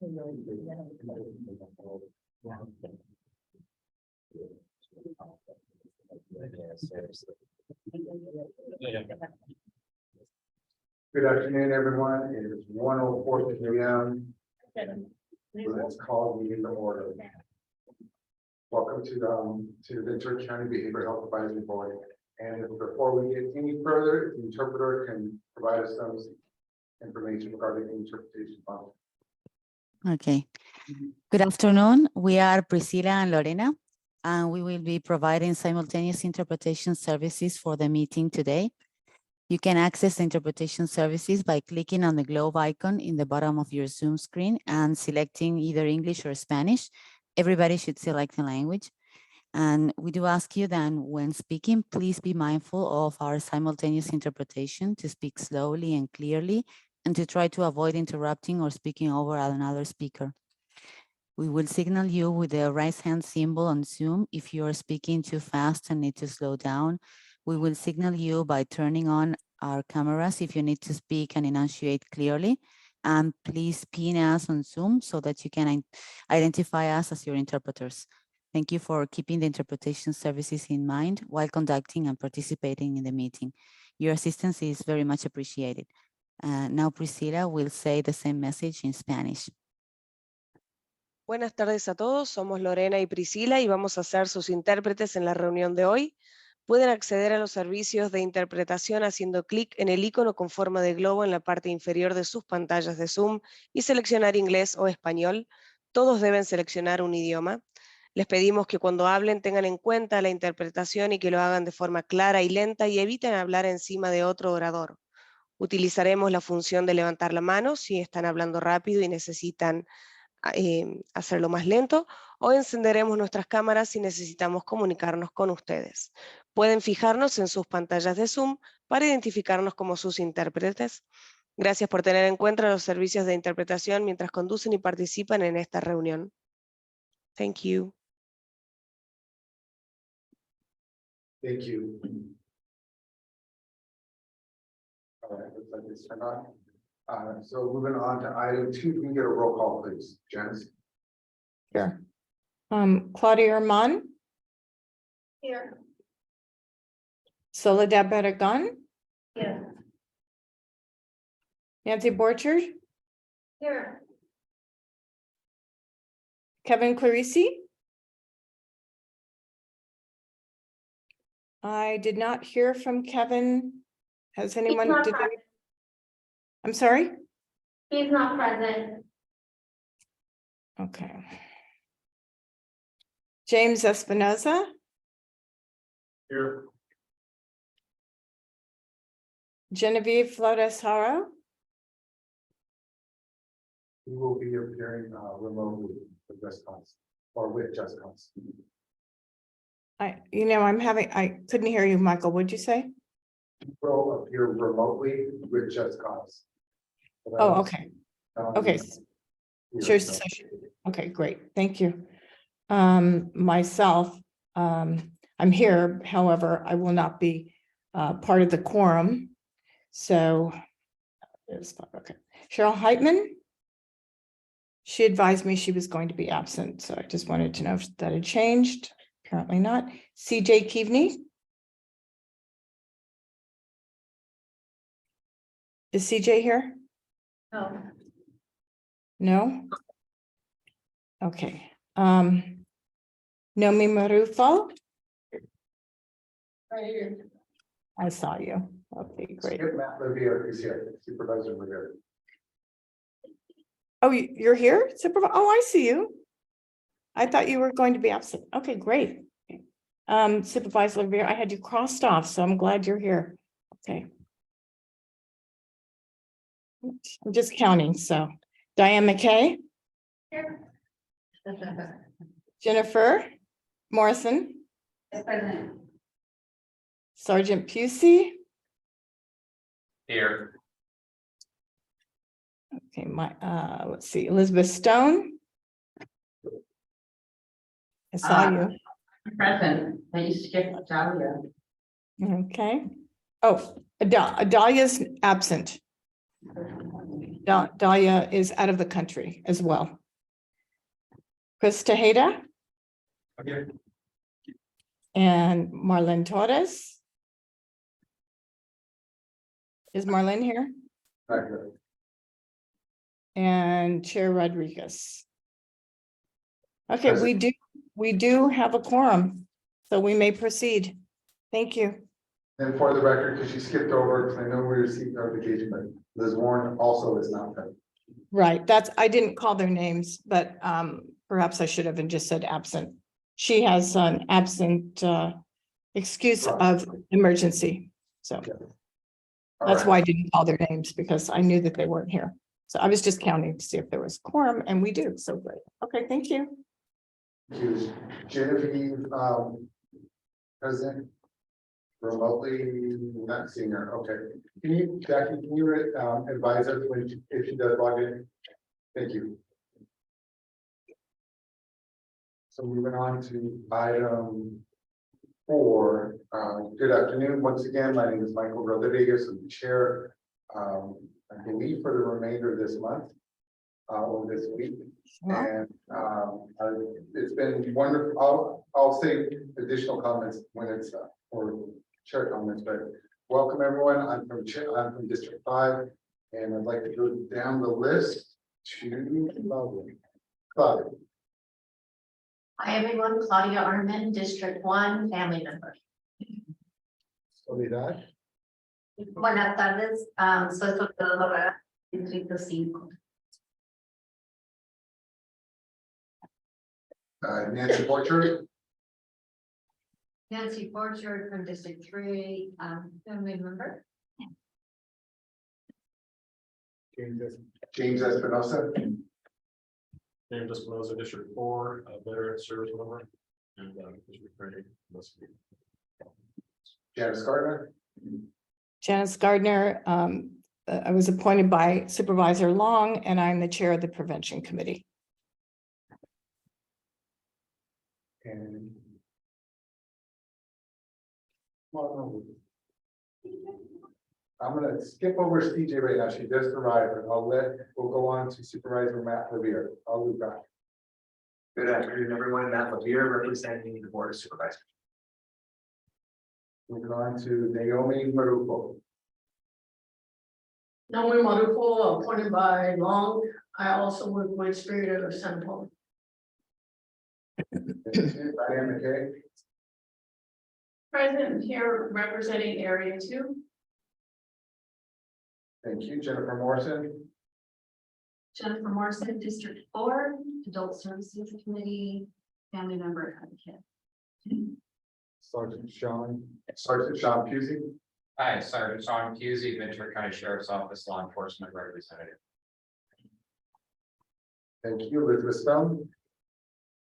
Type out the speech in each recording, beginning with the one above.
Good afternoon, everyone. It is 1:04 p.m. Let's call the meeting to order. Welcome to the Ventura County Behavioral Health Advisory Board. And before we get any further, the interpreter can provide us some information regarding the interpretation function. Okay. Good afternoon. We are Priscilla and Lorena, and we will be providing simultaneous interpretation services for the meeting today. You can access the interpretation services by clicking on the globe icon in the bottom of your Zoom screen and selecting either English or Spanish. Everybody should select a language. And we do ask you that when speaking, please be mindful of our simultaneous interpretation to speak slowly and clearly and to try to avoid interrupting or speaking over another speaker. We will signal you with the right hand symbol on Zoom if you are speaking too fast and need to slow down. We will signal you by turning on our cameras if you need to speak and enunciate clearly. And please pin us on Zoom so that you can identify us as your interpreters. Thank you for keeping the interpretation services in mind while conducting and participating in the meeting. Your assistance is very much appreciated. Now Priscilla will say the same message in Spanish. Buenas tardes a todos, somos Lorena y Priscila y vamos a ser sus intérpretes en la reunión de hoy. Pueden acceder a los servicios de interpretación haciendo clic en el icono con forma de globo en la parte inferior de sus pantallas de Zoom y seleccionar inglés o español. Todos deben seleccionar un idioma. Les pedimos que cuando hablen tengan en cuenta la interpretación y que lo hagan de forma clara y lenta y eviten hablar encima de otro orador. Utilizaremos la función de levantar la mano si están hablando rápido y necesitan hacerlo más lento, o encenderemos nuestras cámaras si necesitamos comunicarnos con ustedes. Pueden fijarnos en sus pantallas de Zoom para identificarnos como sus intérpretes. Gracias por tener en cuenta los servicios de interpretación mientras conducen y participan en esta reunión. Thank you. Thank you. All right, looks like it's turned on. So moving on to item 2, can we get a roll call, please? Janice? Sure. Claudia Armand. Here. Soledad Barragan. Here. Nancy Borchard. Here. Kevin Clarisi. I did not hear from Kevin. Has anyone? I'm sorry? He's not present. Okay. James Espinoza. Here. Genevieve Flores Haro. We will be appearing remotely with Just Cause or with Just Cause. I couldn't hear you, Michael. What'd you say? Will appear remotely with Just Cause. Oh, okay. Okay. Sure. So, Okay, great. Thank you. Myself, I'm here. However, I will not be part of the quorum. So, okay. Cheryl Heitman. She advised me she was going to be absent. So I just wanted to know if that had changed. Apparently not. CJ Keaveney. Is CJ here? No. No? Okay. Nomi Marufo. Right here. I saw you. Okay, great. Skip Matt Revere is here, Supervisor Revere. Oh, you're here? Supervisor? Oh, I see you. I thought you were going to be absent. Okay, great. Supervisor Revere, I had you crossed off, so I'm glad you're here. Okay. I'm just counting, so. Diane McKay. Here. Jennifer Morrison. Present. Sergeant Pusey. Here. Okay, let's see, Elizabeth Stone. I saw you. Present. Then you skipped Dahlia. Okay. Oh, Adalia's absent. Dahlia is out of the country as well. Chris Tejeda Okay. and Marlene Torres. Is Marlene here? Not good. And Chair Rodriguez. Okay, Present. we do have a quorum, so we may proceed. Thank you. And for the record, because you skipped over, because I know we received notification, but Liz Warren also is not present. Right, I didn't call their names, but perhaps I should have and just said absent. She has an absent excuse of emergency, so All that's right. why I didn't call their names, because I knew that they weren't here. So I was just counting to see if there was quorum, and we do, so great. Okay, thank you. Thank you. Genevieve, present remotely, not seeing her. Okay. Jackie, can you advise us if she does log in? Thank you. So moving on to item 4. Good afternoon. Once again, my name is Michael Rodriguez. I'm the chair, I believe, for the remainder of this month or this week. And it's been wonderful. I'll say additional comments when it's or share comments, but welcome everyone. I'm from District 5, and I'd like to go down the list to Claudia. Hi, everyone. Claudia Arman, District 1, family member. Soledad, Buenas tardes. Soy Soledad, Distrito 5. Nancy Porcher, Nancy Borchard from District 3, family member. James Espinosa, James Espinosa, District 4, veteran service member, and District 3. Janice Gardner, Janice Gardner, I was appointed by Supervisor Long, and I'm the chair of the Prevention Committee. and I'm gonna skip over CJ right now. She just arrived, and we'll go on to Supervisor Matt Levere. I'll loop back. Good afternoon, everyone. Matt Levere, representing the Board of Supervisors. Moving on to Naomi Marupo. Naomi Marupo, appointed by Long. I also work with Spirit of San Paulo. Diane McKay, Present here representing Area 2. thank you. Jennifer Morrison, Jennifer Morrison, District 4, Adult Services Committee, family member advocate. Sergeant Sean Pusey, Hi, Sergeant Sean Pusey, Ventura County Sheriff's Office Law Enforcement Representative. thank you. Elizabeth Stone,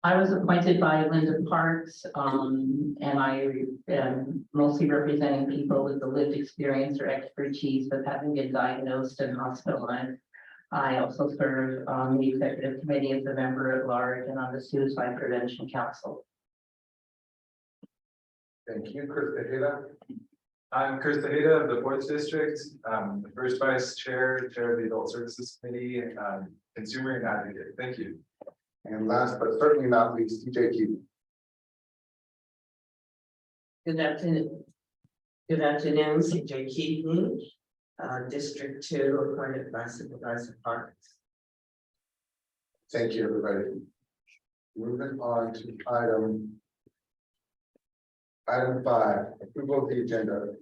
I was appointed by Linda Parks, and I am mostly representing people with the lived experience or expertise of having been diagnosed and hospitalized. I also serve on the executive committee as a member at large and on the Suicide Prevention Council. thank you. Chris Tejeda, I'm Chris Tejeda of the 4th District, the first vice chair of the Adult Services Committee, consumer and advocate. Thank you. and last but certainly not least, TJ Keaton. Good afternoon. Good afternoon, CJ Keaton, District 2, appointed by Supervisor Parks. Thank you, everybody. Moving on to item 5, approval of the agenda.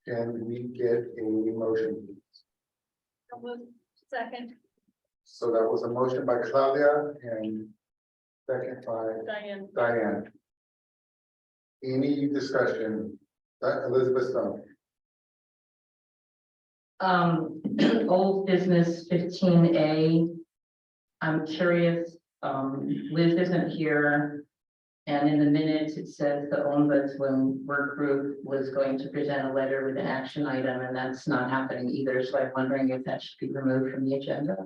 Can we get a motion, please? Second, So that was a motion by Claudia and second by Diane. Diane. Any discussion? Elizabeth Stone. Old business 15A. I'm curious, Liz isn't here. And in the minutes, it says the Ombudsman work group was going to present a letter with an action item, and that's not happening either. So I'm wondering if that should be removed from the agenda.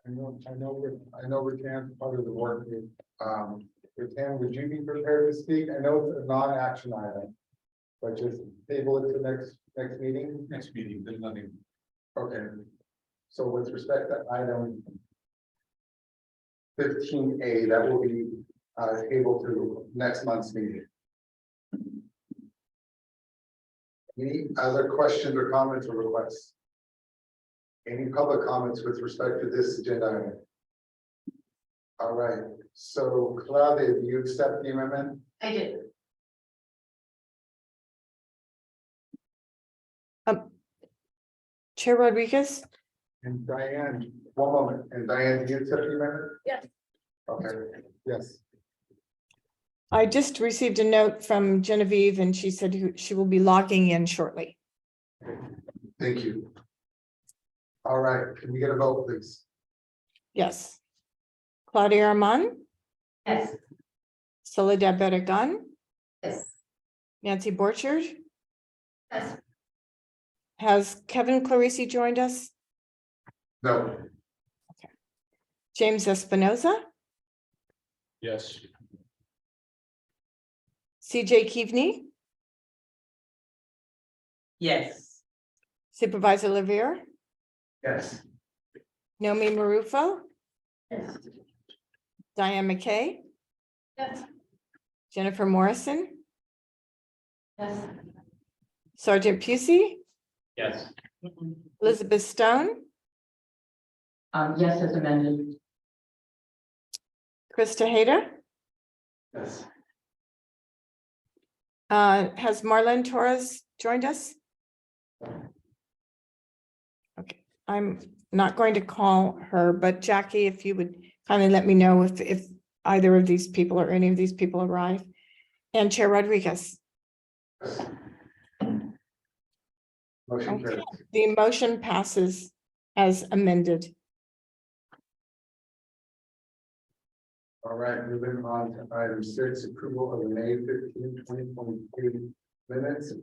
I know Ratan's part of the work group. Ratan, would you be prepared to speak? I know it's a non-action item. But just table it to next meeting? Next meeting, there's nothing. Okay. So with respect to item 15A, that will be able to next month's meeting. Any other questions or comments or requests? Any public comments with respect to this agenda item? All right, so Claudia, do you accept the amendment? I did. Chair Rodriguez, And Diane, one moment, and Diane, do you accept the amendment? Yes. Okay, yes, I just received a note from Genevieve and she said she will be logging in shortly. thank you. All right, can we get a vote, please? Yes. Claudia Armand, Yes. Soledad Berrigan, Yes. Nancy Borchard. Yes. Has Kevin Clarisi joined us? No. James Espinoza, Yes. CJ Keavney, Yes. Supervisor Lavier, Yes. Nomi Marufo, Yes. Diane McKay, Yes. Jennifer Morrison, Yes. Sergeant Pusey, Yes. Elizabeth Stone, Yes, as amended. Krista Hayter. Yes. Has Marlene Torres joined us? Okay, I'm not going to call her, but Jackie, if you would kindly let me know if either of these people or any of these people arrive. And Chair Rodriguez. Motion Okay. carries. The motion passes as amended. All right, moving on to item 6, approval of the May 15, 2023 minutes.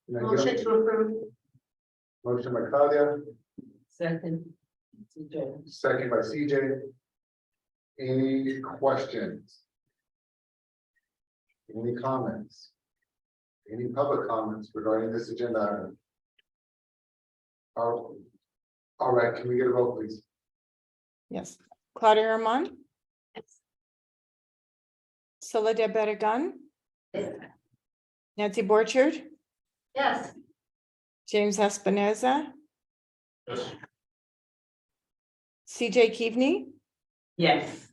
Can I get a- Motion to approve. Motion by Claudia, Second. CJ. second by CJ. Any questions? Any comments? Any public comments regarding this agenda item? All right, can we get a vote, please? Yes. Claudia Armand, Yes. Soledad Berrigan, Yes. Nancy Borchard, Yes. James Espinoza, Yes. CJ Keavney, Yes.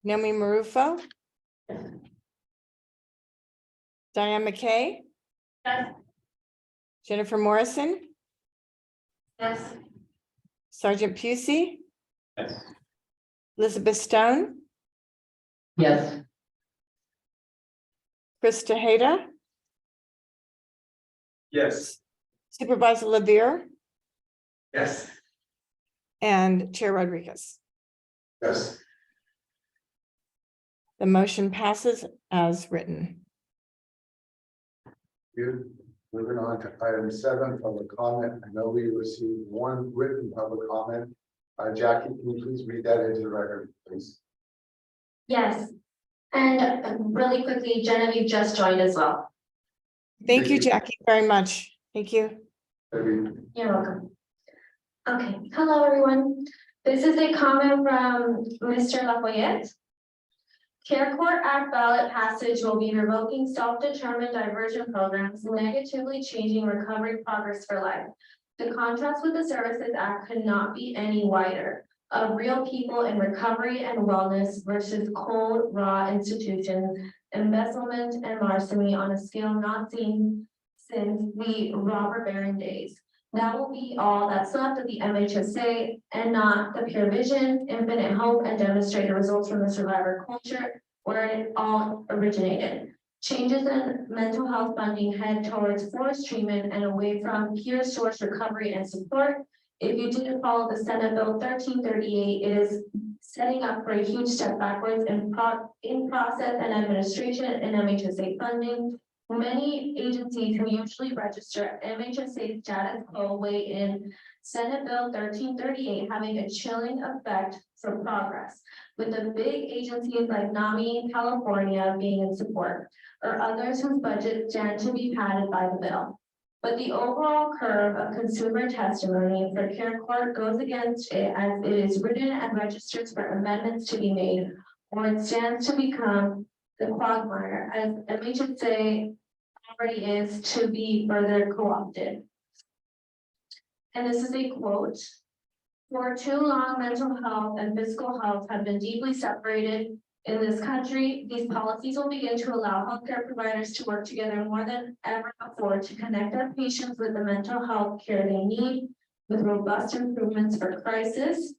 Nomi Marufo, Diane McKay, Yes. Jennifer Morrison, Yes. Sergeant Pusey, Yes. Elizabeth Stone, Yes. Krista Hayter, Yes. Supervisor Lavier, Yes. and Chair Rodriguez. Yes. The motion passes as written. Good. Moving on to item 7, public comment. I know we received one written public comment. Jackie, can you please read that into the record, please? Yes. And really quickly, Genevieve just joined as well. Thank you, Jackie, very much. Thank you. Debbie? You're welcome. Okay, hello, everyone. This is a comment from Mr. Lafayette. Care Court Act ballot passage will be revoking self-determined diversion programs, negatively changing recovery progress for life. The contrast with the Services Act could not be any wider. Of real people in recovery and wellness versus cold, raw institutions, embezzlement and larceny on a scale not seen since the robber baron days. That will be all that's left of the MHSA and not the pure vision, infinite hope, and demonstrated results from the survivor culture where it all originated. Changes in mental health funding head towards forced treatment and away from peer source recovery and support. If you didn't follow the Senate Bill 1338, it is setting up for a huge step backwards in process and administration and MHSA funding. Many agencies who usually register MHSA status quo weigh in Senate Bill 1338 having a chilling effect for progress, with the big agencies like NAMI in California being in support, or others whose budgets stand to be padded by the bill. But the overall curve of consumer testimony for CareCourt goes against it as it is written and registers for amendments to be made, or it stands to become the quagmire as MHSA already is to be further co-opted. And this is a quote. For too long, mental health and physical health have been deeply separated in this country. These policies will begin to allow healthcare providers to work together more than ever before to connect our patients with the mental health care they need, with robust improvements for crisis,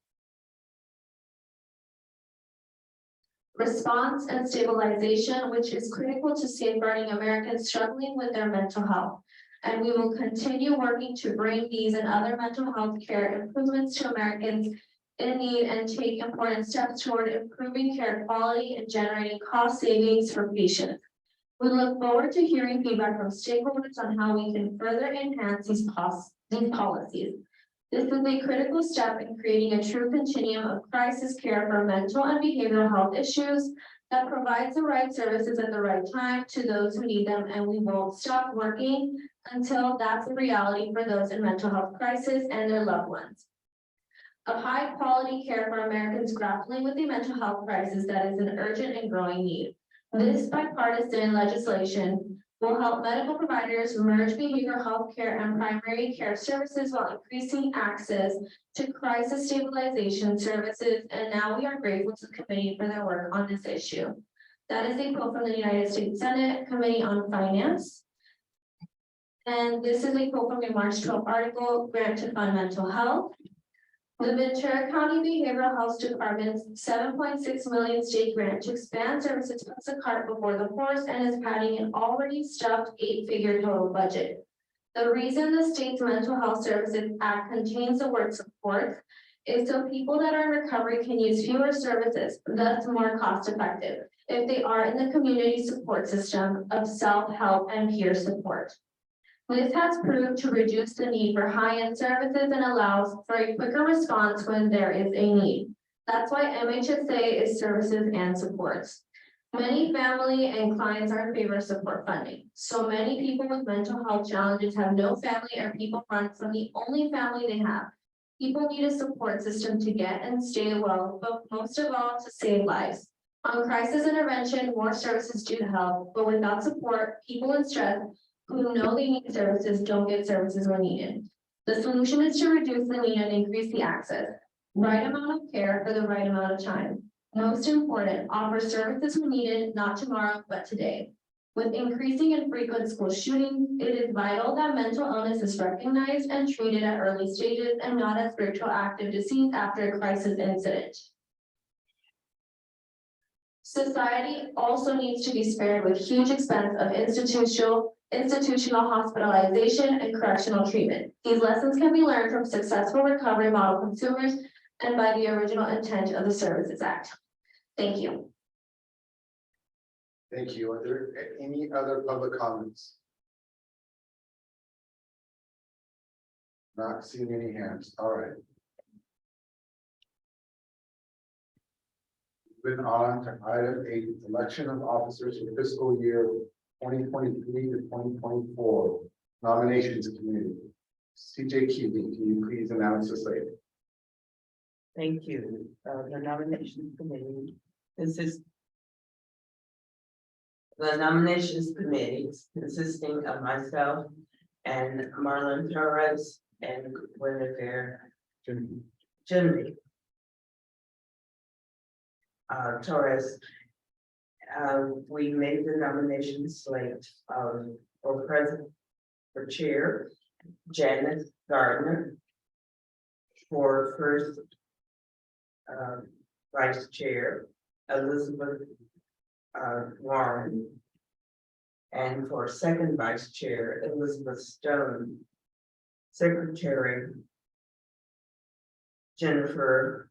response, and stabilization, which is critical to safeguarding Americans struggling with their mental health. And we will continue working to bring these and other mental health care improvements to Americans in need and take important steps toward improving care quality and generating cost savings for patients. We look forward to hearing feedback from stakeholders on how we can further enhance these policies. This is a critical step in creating a true continuum of crisis care for mental and behavioral health issues that provides the right services at the right time to those who need them, and we won't stop working until that's a reality for those in mental health crisis and their loved ones. Of high quality care for Americans grappling with the mental health crisis that is an urgent and growing need. This bipartisan legislation will help medical providers merge behavioral health care and primary care services while increasing access to crisis stabilization services. And now we are grateful to the committee for their work on this issue. That is a quote from the United States Senate Committee on Finance. And this is a quote from a March 12th article, Grant to Fund Mental Health. The Ventura County Behavioral Health Department's $7.6 million state grant to expand services puts the cart before the horse and is padding an already stuffed 8-figure total budget. The reason the state's Mental Health Services Act contains the word support is so people that are in recovery can use fewer services, thus more cost effective, if they are in the community support system of self-help and peer support. This has proved to reduce the need for high-end services and allows for a quicker response when there is a need. That's why MHSA is services and supports. Many family and clients are in favor of support funding. So many people with mental health challenges have no family or people run from the only family they have. People need a support system to get and stay well, but most of all to save lives. On crisis intervention, more services do help, but without support, people in stress who know they need services don't get services when needed. The solution is to reduce the need and increase the access. Right amount of care for the right amount of time. Most important, offer services when needed, not tomorrow, but today. With increasing and frequent school shootings, it is vital that mental illness is recognized and treated at early stages and not as retroactive disease after a crisis incident. Society also needs to be spared with huge expense of institutional hospitalization and correctional treatment. These lessons can be learned from successful recovery model consumers and by the original intent of the Services Act. Thank you. Thank you. Are there any other public comments? Not seeing any hands. All right. Moving on to item 8, election of officers for fiscal year 2023 to 2024. Nominations committee. CJ Cuby, can you please announce the slate? Thank you. The nominations committee. The nominations committee consisting of myself and Marlon Torres and Guinevere Jimmy. Torres, we made the nomination slate for president, for chair, Janet Gardner, for first vice chair, Elizabeth Warren, and for second vice chair, Elizabeth Stone, secretary, Jennifer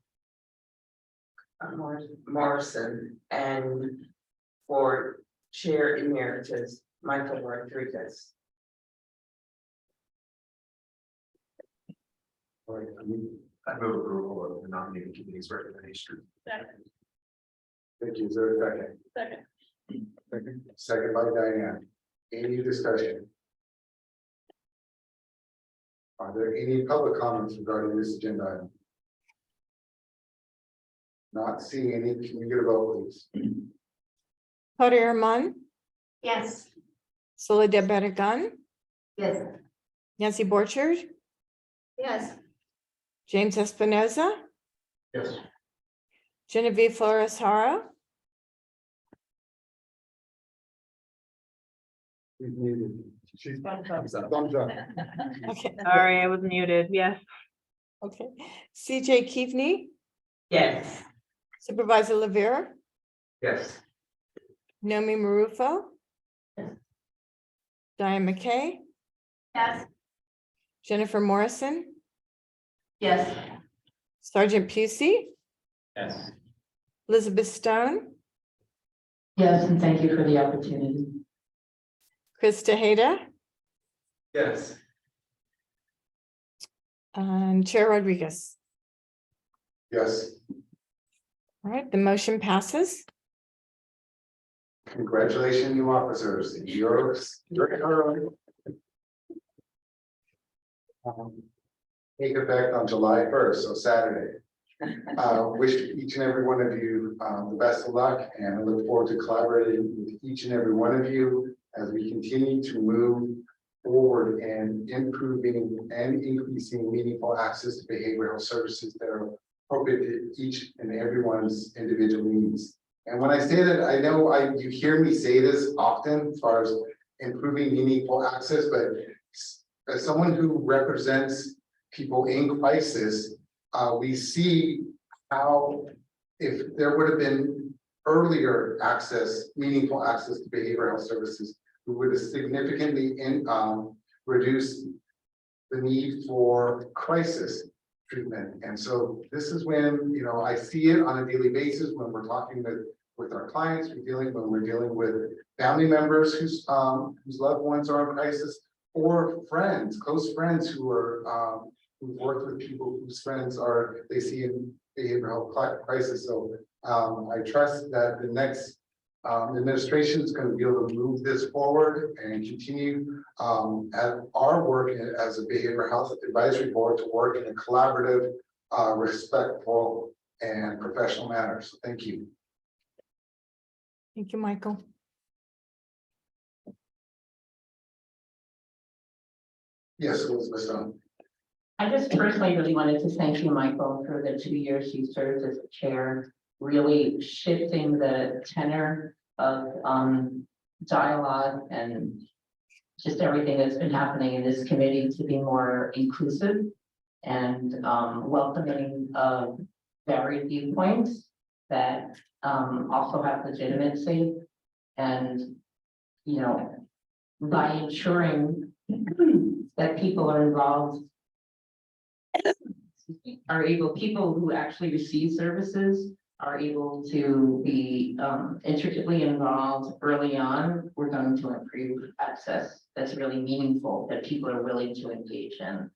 Morrison, and for chair emeritus, Michael Rodriguez. All right, I move approval of the nominating committee's recommendation. thank you. Is there a second? Second. Second by Diane. Any discussion? Are there any public comments regarding this agenda item? Not seeing any, can we get a vote, please? Claudia Herman, Yes. Soledad Barragan, Yes. Nancy Borchard, Yes. James Espinoza, Yes. Genevieve Flores Hara, She's muted. She's Thumbs up. thumbs up. okay, Sorry, I was muted. Yes. okay. CJ Keavney, Yes. Supervisor Lavere, Yes. Nomi Marufo. Yes. Diane McKay, Yes. Jennifer Morrison, Yes. Sergeant Pusey, Yes. Elizabeth Stone, Yes, and thank you for the opportunity. Chris Tejeda, Yes. and Chair Rodriguez. Yes, All right, the motion passes. congratulations, new officers. You're take effect on July 1st, so Saturday. Wish each and every one of you the best of luck, and I look forward to collaborating with each and every one of you as we continue to move forward and improving and increasing meaningful access to behavioral health services that are appropriate to each and everyone's individual needs. And when I say that, I know you hear me say this often as far as improving meaningful access, but as someone who represents people in crisis, we see how if there would have been earlier access, meaningful access to behavioral health services, we would have significantly reduced the need for crisis treatment. And so this is when, you know, I see it on a daily basis when we're talking with our clients, when we're dealing with family members whose loved ones are in crisis, or friends, close friends who are who've worked with people whose friends they see in behavioral health crisis. So I trust that the next administration is going to be able to move this forward and continue at our work as a behavioral health advisory board to work in a collaborative, respectful, and professional manner. So thank you. Thank you, Michael. Yes, Elizabeth Stone. I just personally really wanted to thank you, Michael, for the 2 years you served as chair, really shifting the tenor of dialogue and just everything that's been happening in this committee to be more inclusive and welcoming of varied viewpoints that also have legitimacy. And, you know, by ensuring that people are involved, people who actually receive services are able to be intricately involved early on, we're going to improve access that's really meaningful, that people are willing to engage in.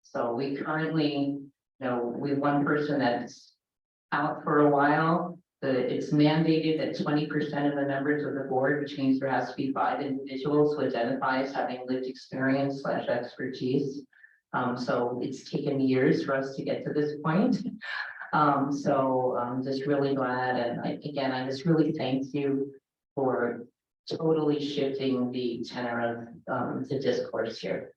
So we currently, we have one person that's out for a while. It's mandated that 20% of the members of the board, which means there has to be 5 individuals who identify as having lived experience / expertise. So it's taken years for us to get to this point. So I'm just really glad. And I just really thank you for totally shifting the tenor of the discourse here.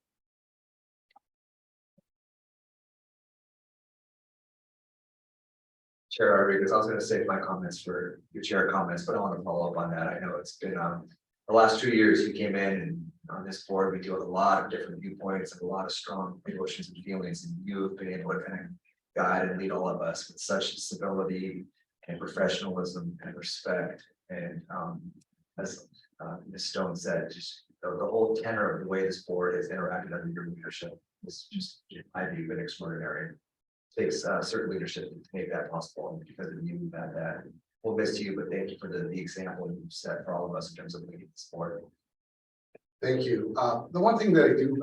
Chair Rodriguez, I was going to save my comments for your chair comments, but I want to follow up on that. I know it's been the last 2 years you came in, and on this board, we deal with a lot of different viewpoints and a lot of strong emotions and feelings, and you have been able to kind of guide and lead all of us with such stability and professionalism and respect. And as Ms. Stone said, just the whole tenor of the way this board has interacted under your leadership is just, I view, been extraordinary. Takes certain leadership to make that possible, and because of you, that we'll miss you, but thank you for the example you've set for all of us in terms of leading the sport. Thank you. The one thing that I do,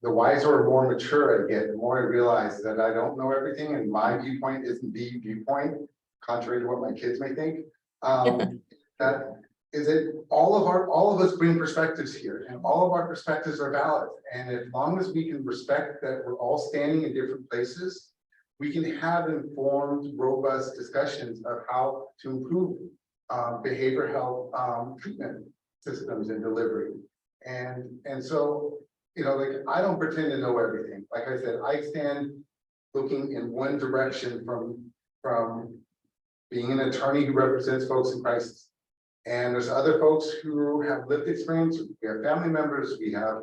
the wiser or more mature I get, the more I realize that I don't know everything and my viewpoint isn't the viewpoint, contrary to what my kids may think. That is it, all of us bring perspectives here and all of our perspectives are valid. And as long as we can respect that we're all standing in different places, we can have informed, robust discussions of how to improve behavioral health treatment systems and delivery. And so, you know, like I don't pretend to know everything. Like I said, I stand looking in one direction from being an attorney who represents folks in crisis. And there's other folks who have lived experience. We have family members, we have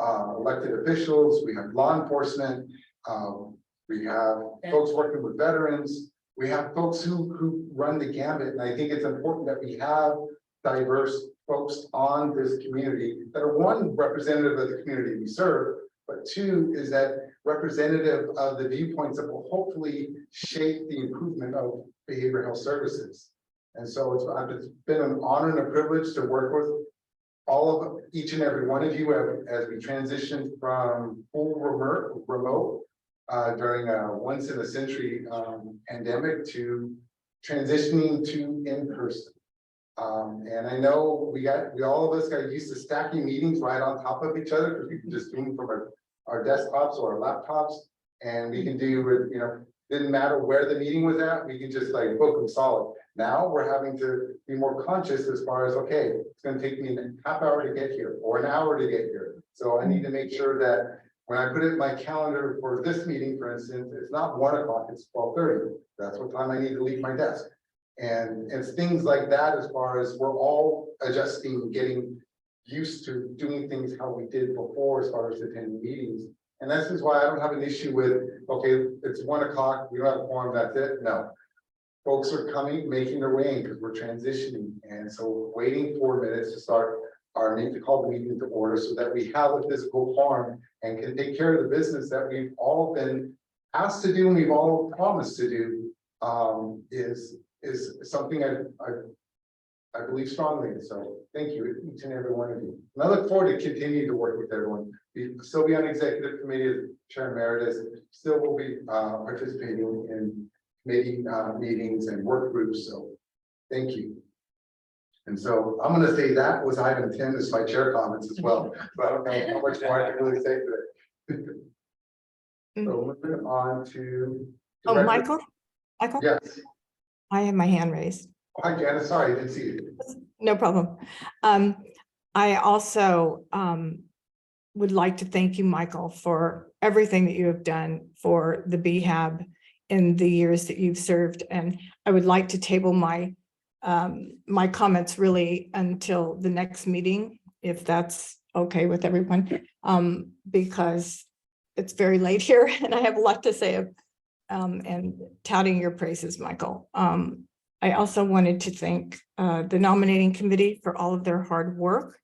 elected officials, we have law enforcement, we have folks working with veterans, we have folks who run the gambit. And I think it's important that we have diverse folks on this community that are one, representative of the community we serve, but two is that representative of the viewpoints that will hopefully shape the improvement of behavioral health services. And so it's been an honor and a privilege to work with all of each and every one of you as we transition from full remote during a once in a century pandemic to transitioning to in person. And I know we all of us got used to stacking meetings right on top of each other because we can just do them from our desktops or our laptops, and we can do with, you know, didn't matter where the meeting was at, we can just like book them solid. Now we're having to be more conscious as far as, okay, it's going to take me a half hour to get here or an hour to get here. So I need to make sure that when I put it in my calendar for this meeting, for instance, it's not 1 o'clock, it's 12:30. That's what time I need to leave my desk. And it's things like that as far as we're all adjusting, getting used to doing things how we did before as far as attending meetings. And this is why I don't have an issue with, okay, it's 1 o'clock, we don't have a quorum, that's it. No. Folks are coming, making their way in because we're transitioning. And so we're waiting 4 minutes to start our need to call the meeting to order so that we have a physical quorum and can take care of the business that we've all been asked to do and we've all promised to do, is something I believe strongly in. So thank you, each and every one of you. And I look forward to continuing to work with everyone. We still be on executive committee as chair emeritus, still will be participating in committee meetings and work groups. So thank you. And so I'm going to say that was item 10 as my chair comments as well. But I don't know how much more I can really say today. So moving on to. Oh, Michael? Yes. I have my hand raised. Hi, Janice. Sorry, I didn't see you. No problem. I also would like to thank you, Michael, for everything that you have done for the BHAB in the years that you've served. And I would like to table my my comments really until the next meeting, if that's okay with everyone, because it's very late here and I have a lot to say and touting your praises, Michael. I also wanted to thank the nominating committee for all of their hard work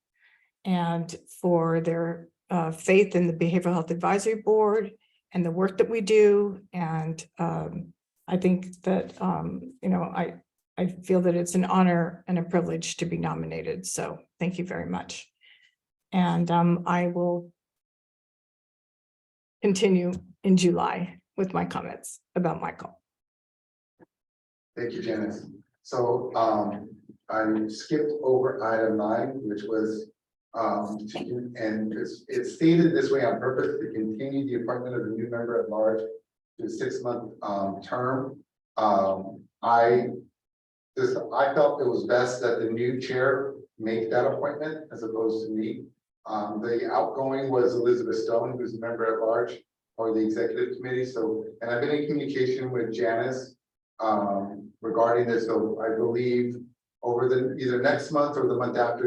and for their faith in the Behavioral Health Advisory Board and the work that we do. And I think that, you know, I feel that it's an honor and a privilege to be nominated. So thank you very much. And I will continue in July with my comments about Michael. Thank you, Janice. So I skipped over item 9, which was and it's stated this way on purpose to continue the appointment of the new member at large to a 6-month term. I felt it was best that the new chair make that appointment as opposed to me. The outgoing was Elizabeth Stone, who's a member at large or the executive committee. So, and I've been in communication with Janice regarding this. So I believe over the either next month or the month after,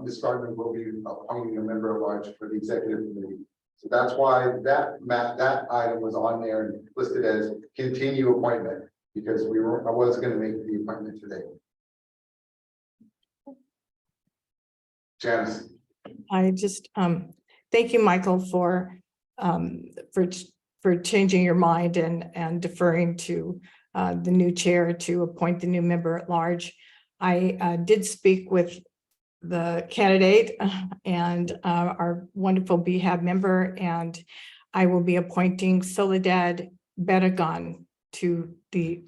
Ms. Gardner will be appointing a member at large for the executive committee. So that's why that item was on there and listed as continue appointment, because I was going to make the appointment today. Janice. I just thank you, Michael, for changing your mind and deferring to the new chair to appoint the new member at large. I did speak with the candidate and our wonderful BHAB member, and I will be appointing Soledad Barragan to the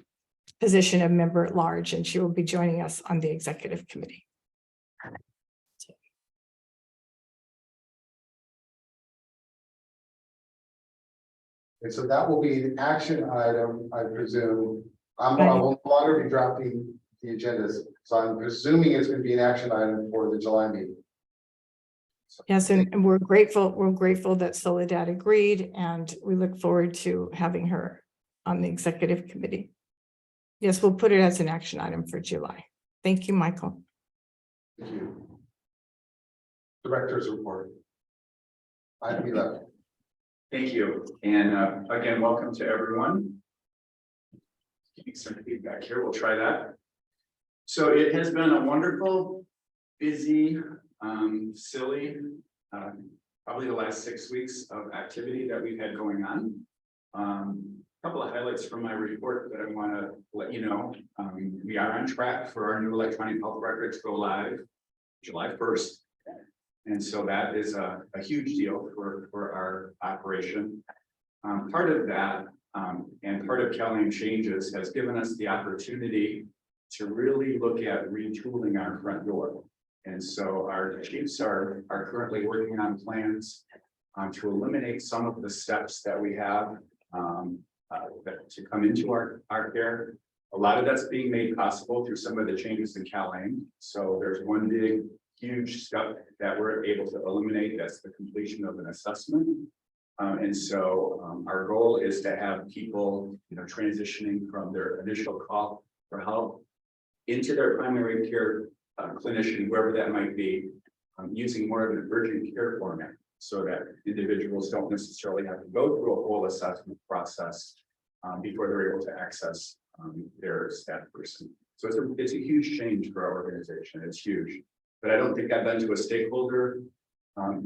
position of member at large, and she will be joining us on the executive committee. And so that will be an action item, I presume. I will no longer be drafting the agendas, so I'm presuming it's going to be an action item for the July meeting. Yes, and we're grateful that Soledad agreed, and we look forward to having her on the executive committee. Yes, we'll put it as an action item for July. Thank you, Michael. Thank you. Director's report. Item 11. Thank you, and again, welcome to everyone. Getting some feedback here, we'll try that. So it has been a wonderful, busy, silly, probably the last 6 weeks of activity that we've had going on. A couple of highlights from my report that I want to let you know. We are on track for our new electronic health records go live July 1st. And so that is a huge deal for our operation. Part of that and part of Calling Changes has given us the opportunity to really look at retooling our front door. And so our chiefs are currently working on plans to eliminate some of the steps that we have to come into our care. A lot of that's being made possible through some of the changes in Calling. So there's one big huge step that we're able to eliminate. That's the completion of an assessment. And so our goal is to have people, transitioning from their initial call for help into their primary care clinician, wherever that might be, using more of an urgent care format, so that individuals don't necessarily have to go through a whole assessment process before they're able to access their staff person. So it's a huge change for our organization. It's huge. But I don't think I've been to a stakeholder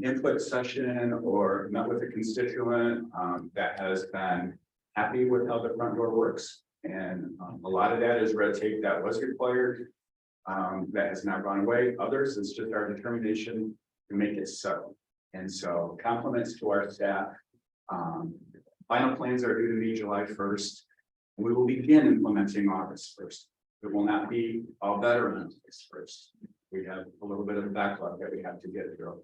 input session or met with a constituent that has been happy with how the front door works. And a lot of that is red tape that was required that has now gone away. Others, it's just our determination to make it so. And so compliments to our staff. Final plans are due to me July 1st. We will begin implementing August 1st. It will not be all better on August 1st. We have a little bit of a backlog that we have to get through.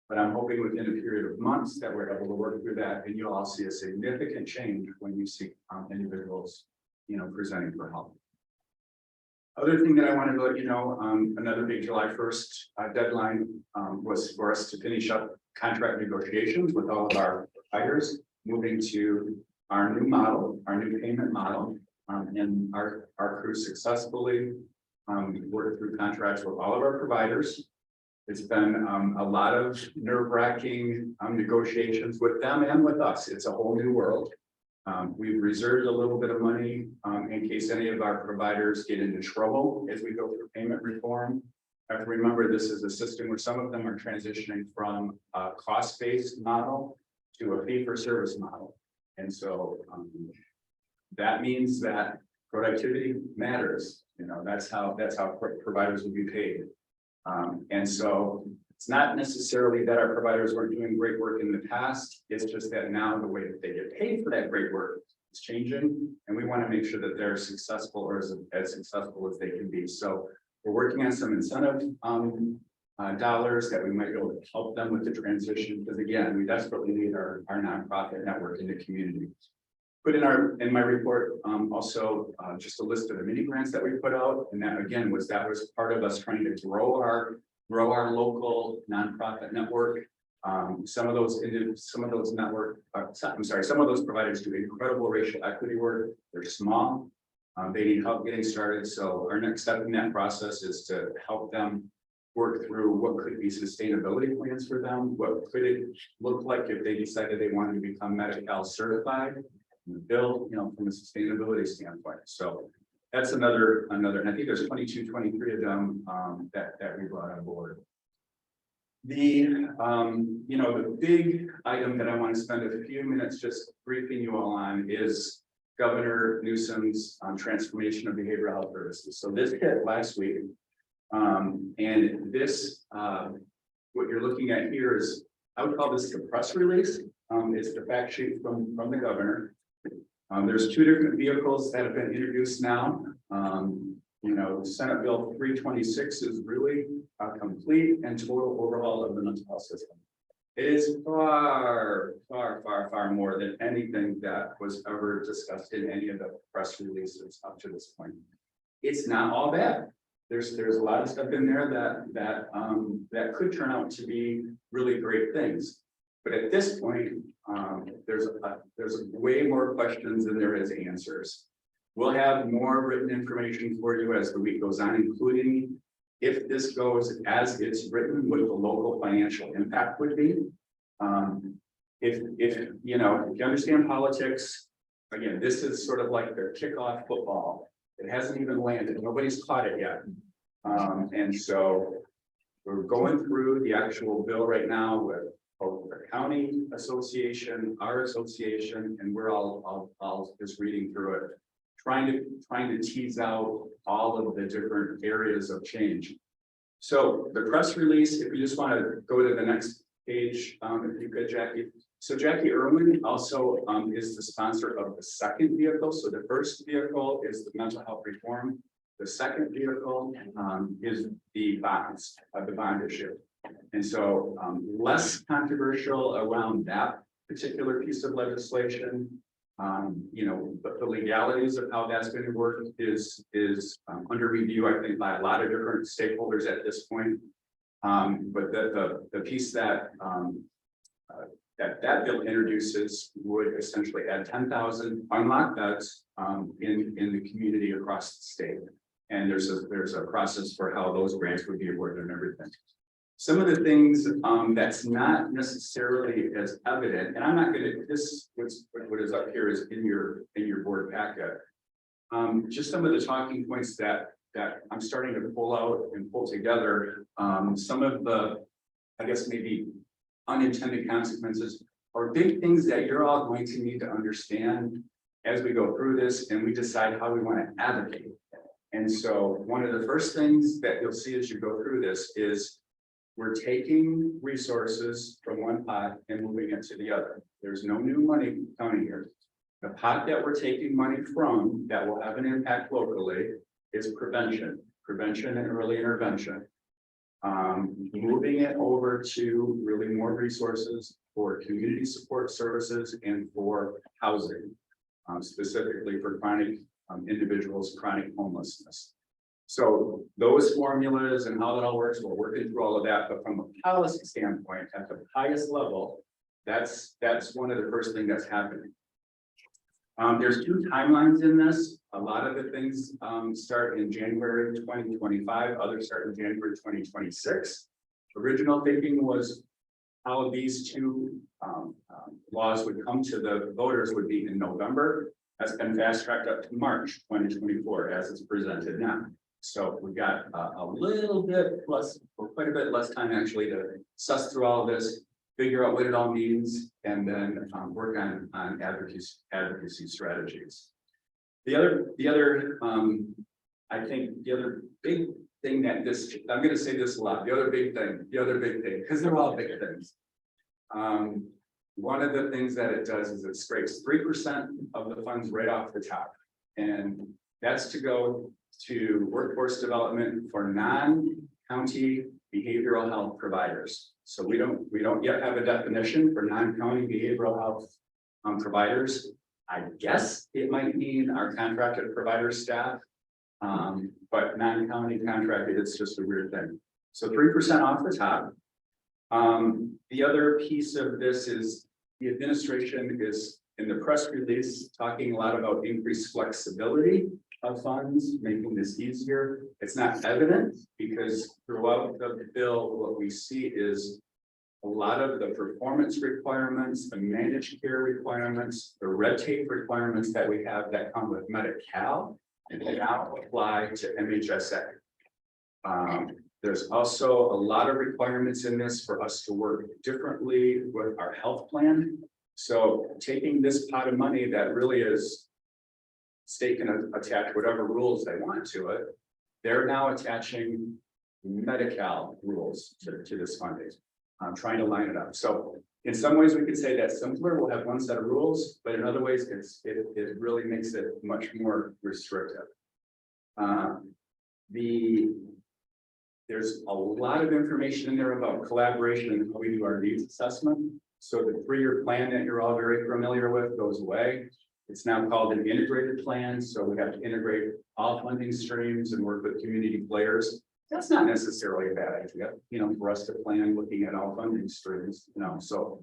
But I'm hoping within a period of months that we're able to work through that, and you'll all see a significant change when you see individuals, presenting for help. Other thing that I wanted to let you know, another big July 1st deadline was for us to finish up contract negotiations with all of our providers, moving to our new model, our new payment model, and our crew successfully worked through contracts with all of our providers. It's been a lot of nerve-wracking negotiations with them and with us. It's a whole new world. We've reserved a little bit of money in case any of our providers get into trouble as we go through payment reform. I have to remember this is a system where some of them are transitioning from a cost-based model to a fee-for-service model. And so that means that productivity matters. That's how providers will be paid. And so it's not necessarily that our providers weren't doing great work in the past. It's just that now the way that they get paid for that great work is changing. And we want to make sure that they're successful or as successful as they can be. So we're working on some incentive dollars that we might be able to help them with the transition. Because again, we desperately need our nonprofit network in the community. Put in my report also just a list of the mini grants that we put out, and that again was part of us trying to grow our local nonprofit network. Some of those providers do incredible racial equity work. They're small. They need help getting started. So our next step in that process is to help them work through what could be sustainability plans for them. What could it look like if they decided they wanted to become Medi-Cal certified? Build, from a sustainability standpoint. So that's another, and I think there's 22, 23 of them that we brought on board. The big item that I want to spend a few minutes just briefing you all on is Governor Newsom's transformation of behavioral health services. So this hit last week. And this, what you're looking at here is, I would call this the press release. It's the fact sheet from the governor. There's two different vehicles that have been introduced now. You know, Senate Bill 326 is really a complete and total overhaul of the mental health system. It is far, far, far, far more than anything that was ever discussed in any of the press releases up to this point. It's not all bad. There's a lot of stuff in there that could turn out to be really great things. But at this point, there's way more questions than there is answers. We'll have more written information for you as the week goes on, including if this goes as it's written, what the local financial impact would be. If you know, if you understand politics, again, this is sort of like their kickoff football. It hasn't even landed. Nobody's caught it yet. And so we're going through the actual bill right now with both the county association, our association, and we're all just reading through it, trying to tease out all of the different areas of change. So the press release, if you just want to go to the next page, if you could, Jackie. So Jackie Irwin also is the sponsor of the second vehicle. So the first vehicle is the mental health reform. The second vehicle is the bonds, the bond issue. And so less controversial around that particular piece of legislation. You know, but the legalities of how that's going to work is under review, I think, by a lot of different stakeholders at this point. But the piece that that bill introduces would essentially add 10,000 unlocked beds in the community across the state. And there's a process for how those grants would be awarded and everything. Some of the things that's not necessarily as evident, and I'm not going to, this what is up here is in your board packet. Just some of the talking points that I'm starting to pull out and pull together. Some of the, I guess, maybe unintended consequences or big things that you're all going to need to understand as we go through this and we decide how we want to advocate. And so one of the first things that you'll see as you go through this is we're taking resources from one pot and moving it to the other. There's no new money coming here. The pot that we're taking money from that will have an impact locally is prevention and early intervention. Moving it over to really more resources for community support services and for housing, specifically for chronic individuals, chronic homelessness. So those formulas and how that all works, we're working through all of that. But from a policy standpoint, at the highest level, that's one of the first things that's happening. There's two timelines in this. A lot of the things start in January 2025, others start in January 2026. Original thinking was how these two laws would come to the voters would be in November. That's been fast tracked up to March 2024 as it's presented now. So we've got a little bit less, or quite a bit less time actually to suss through all of this, figure out what it all means, and then work on advocacy strategies. The other I think the other big thing that this, I'm going to say this a lot, the other big thing, because they're all big things. One of the things that it does is it scrapes 3% of the funds right off the top. And that's to go to workforce development for non-county behavioral health providers. So we don't yet have a definition for non-county behavioral health providers. I guess it might mean our contracted provider staff, but non-county contracted, it's just a weird thing. So 3% off the top. The other piece of this is the administration is in the press release talking a lot about increased flexibility of funds, making this easier. It's not evident because throughout the bill, what we see is a lot of the performance requirements, the managed care requirements, the red tape requirements that we have that come with Medi-Cal and they now apply to MHSA. There's also a lot of requirements in this for us to work differently with our health plan. So taking this pot of money that really is, state can attach whatever rules they want to it. They're now attaching Medi-Cal rules to this funding. I'm trying to line it up. So in some ways, we could say that's simpler. We'll have one set of rules, but in other ways, it really makes it much more restrictive. There's a lot of information in there about collaboration and how we do our needs assessment. So the 3-year plan that you're all very familiar with goes away. It's now called an integrated plan. So we have to integrate all funding streams and work with community players. That's not necessarily a bad idea, you know, for us to plan looking at all funding streams, you know, so.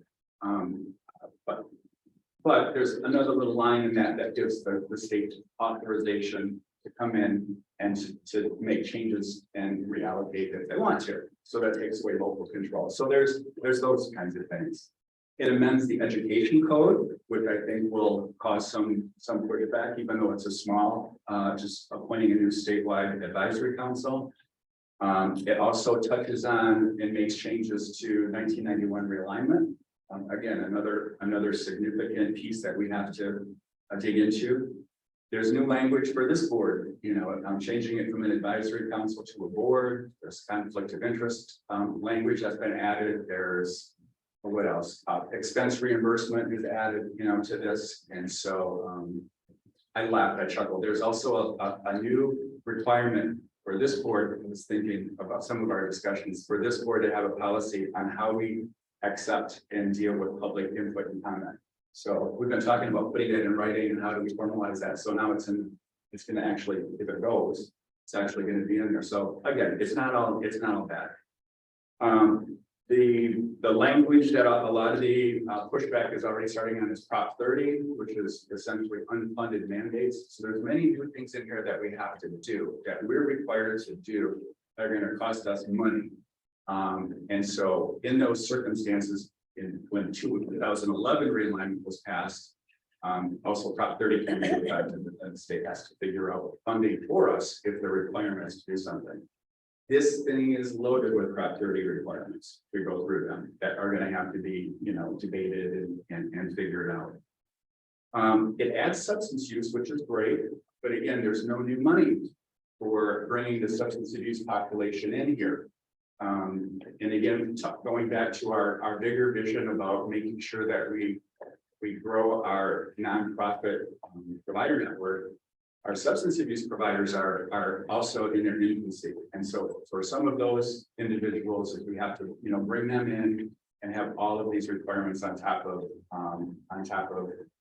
But there's another little line in that gives the state authorization to come in and to make changes and reallocate if they want to. So that takes away local control. So there's those kinds of things. It amends the education code, which I think will cause some pushback, even though it's a small, just appointing a new statewide advisory council. It also touches on and makes changes to 1991 realignment. Again, another significant piece that we have to dig into. There's new language for this board. You know, I'm changing it from an advisory council to a board. There's conflict of interest language that's been added. There's what else? Expense reimbursement is added, you know, to this. And so I laughed, I chuckled. There's also a new requirement for this board. I was thinking about some of our discussions for this board to have a policy on how we accept and deal with public input and comment. So we've been talking about putting it in writing and how do we formalize that. So now it's going to actually, if it goes, it's actually going to be in there. So again, it's not all bad. The language that a lot of the pushback is already starting on is Prop 30, which is essentially unfunded mandates. So there's many new things in here that we have to do, that we're required to do, that are going to cost us money. And so in those circumstances, when 2011 realignment was passed, also Prop 30 came into effect, and the state has to figure out funding for us if the requirement is to do something. This thing is loaded with Prop 30 requirements. We go through them that are going to have to be, you know, debated and figured out. It adds substance use, which is great, but again, there's no new money for bringing the substance abuse population in here. And again, going back to our bigger vision about making sure that we grow our nonprofit provider network. Our substance abuse providers are also in their infancy, and so for some of those individuals, we have to, you know, bring them in and have all of these requirements on top of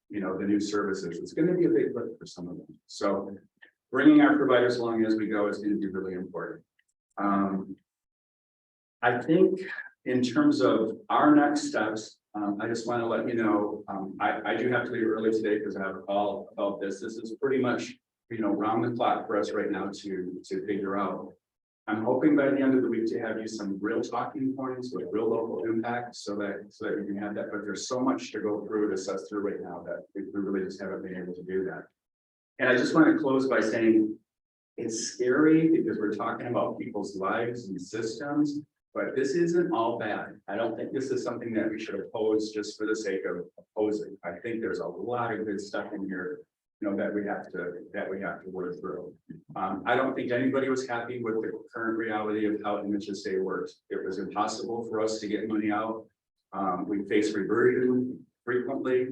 you know, the new services. It's going to be a big lift for some of them. So bringing our providers along as we go is going to be really important. I think in terms of our next steps, I just want to let you know, I do have to leave early today because I have a call about this. This is pretty much, you know, round the clock for us right now to figure out. I'm hoping by the end of the week to have you some real talking points with real local impact so that we can have that. But there's so much to go through to assess through right now that we really just haven't been able to do that. And I just want to close by saying it's scary because we're talking about people's lives and systems. But this isn't all bad. I don't think this is something that we should oppose just for the sake of opposing. I think there's a lot of good stuff in here, you know, that we have to work through. I don't think anybody was happy with the current reality of how MHSA works. It was impossible for us to get money out. We face reversion frequently,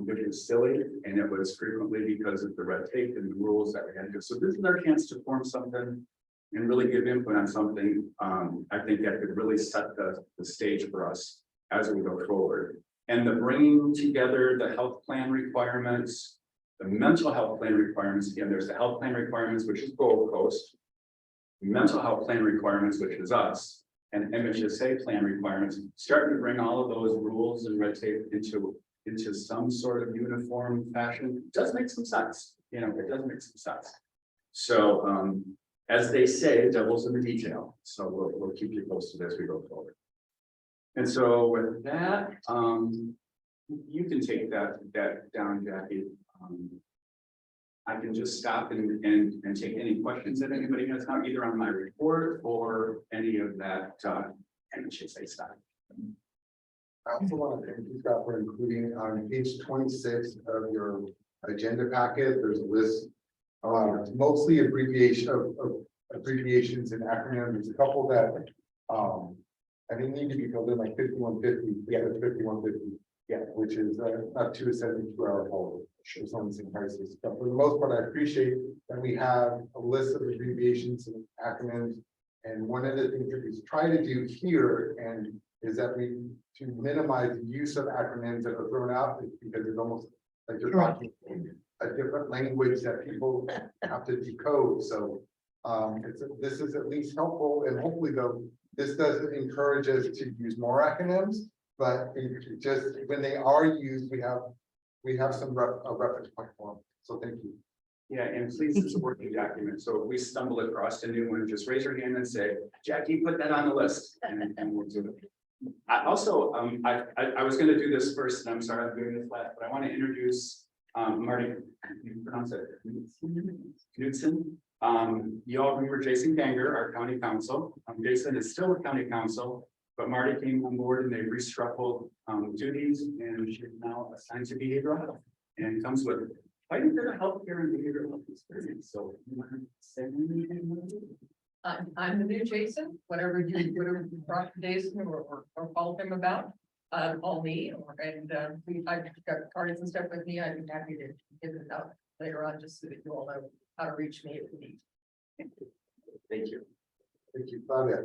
which is silly, and it was frequently because of the red tape and the rules that we had to do. So this is our chance to form something and really give input on something. I think that could really set the stage for us as we go forward. And the bringing together the health plan requirements, the mental health plan requirements. Again, there's the health plan requirements, which is Gold Coast, mental health plan requirements, which is us, and MHSA plan requirements, starting to bring all of those rules and red tape into some sort of uniform fashion. It does make some sense. You know, it does make some sense. So as they say, devil's in the detail. So we'll keep you posted as we go forward. And so with that, you can take that down, Jackie. I can just stop and take any questions that anybody has now, either on my report or any of that MHSA stuff. I also want to thank you, Scott, for including on page 26 of your agenda packet. There's a list, mostly abbreviation of abbreviations and acronyms. There's a couple that, I think need to be filled in, like 5150, yeah, 5150. Yeah, which is up to a 72-hour hold. Sure, someone's in crisis, but for the most part, I appreciate that we have a list of abbreviations and acronyms. And one of the things that we try to do here is that we to minimize the use of acronyms that are thrown out because it's almost like you're talking a different language that people have to decode. So this is at least helpful, and hopefully though this doesn't encourage us to use more acronyms, but it just when they are used, we have some a reference point for them. So thank you. Yeah, and please, it's a working document, so if we stumble across a new one, just raise your hand and say, Jackie, put that on the list, and we'll do it. I also, I was gonna do this first, and I'm sorry I'm doing this last, but I want to introduce Marty, you can pronounce it, Knudsen. You all remember Jason Ganger, our county council. Jason is still a county council, but Marty came on board and they reshuffled duties, and she's now assigned to behavioral health and comes with quite a bit of healthcare and behavioral health experience. So you want to say anything? I'm the new Jason, whatever you brought Jason or called him about, all me, and I've got cards and stuff with me. I'd be happy to give it out later on, just so that you all know how to reach me if you need. Thank you. Thank you, Claudia.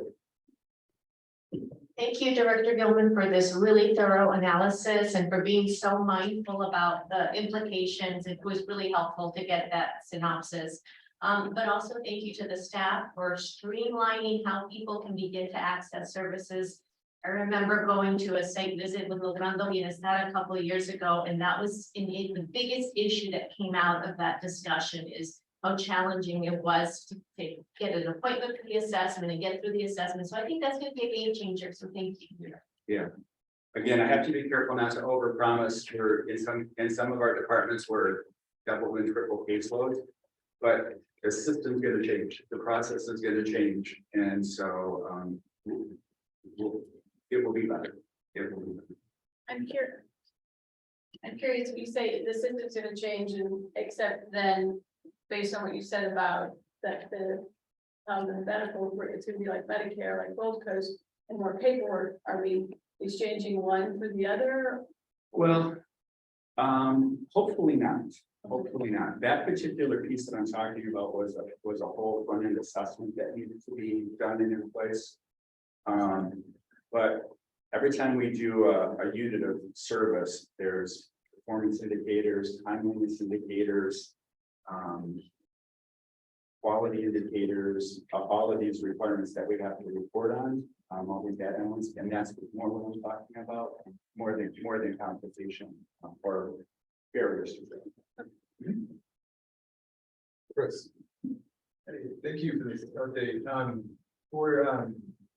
Thank you, Director Gilman, for this really thorough analysis and for being so mindful about the implications. It was really helpful to get that synopsis. But also thank you to the staff for streamlining how people can begin to access services. I remember going to a site visit with Logrando Bienestar a couple of years ago, and that was the biggest issue that came out of that discussion is how challenging it was to get an appointment for the assessment and get through the assessment. So I think that's going to be a game changer. So thank you. Yeah. Again, I have to be careful not to overpromise. In some of our departments we're double and triple caseloads, but the system's going to change. The process is going to change, and so it will be better. It will be better. I'm curious if you say the system's going to change, and except then based on what you said about that the medical, it's going to be like Medicare, like Gold Coast, and more paperwork. Are we exchanging one for the other? Well, hopefully not. Hopefully not. That particular piece that I'm talking about was a whole front end assessment that needed to be done and in place. But every time we do a unit of service, there's performance indicators, timeliness indicators, quality indicators, all of these requirements that we have to report on, all these data elements, and that's more what I'm talking about, more than compensation or barriers to growth. Chris. Hey, thank you for this update.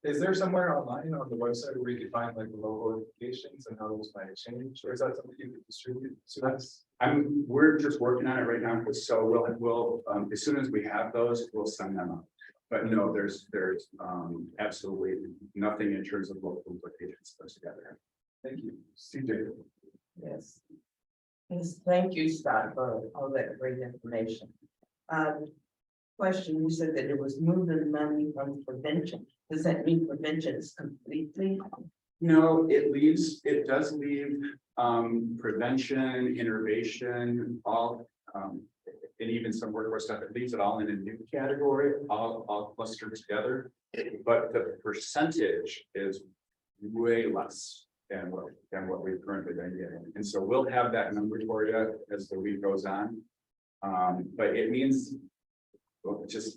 Is there somewhere online on the website where we could find like the local implications and how those might change, or is that something you could distribute to us? We're just working on it right now, so we'll as soon as we have those, we'll send them out. But no, there's absolutely nothing in terms of local implications put together. Thank you. CJ. Yes. Yes, thank you, Scott, for all that great information. Question, you said that it was moving money from prevention. Does that mean prevention is completely? No, it does leave prevention, innovation, all and even some workforce stuff. It leaves it all in a new category, all clustered together. But the percentage is way less than what we've currently been getting. And so we'll have that number for you as the week goes on. But it means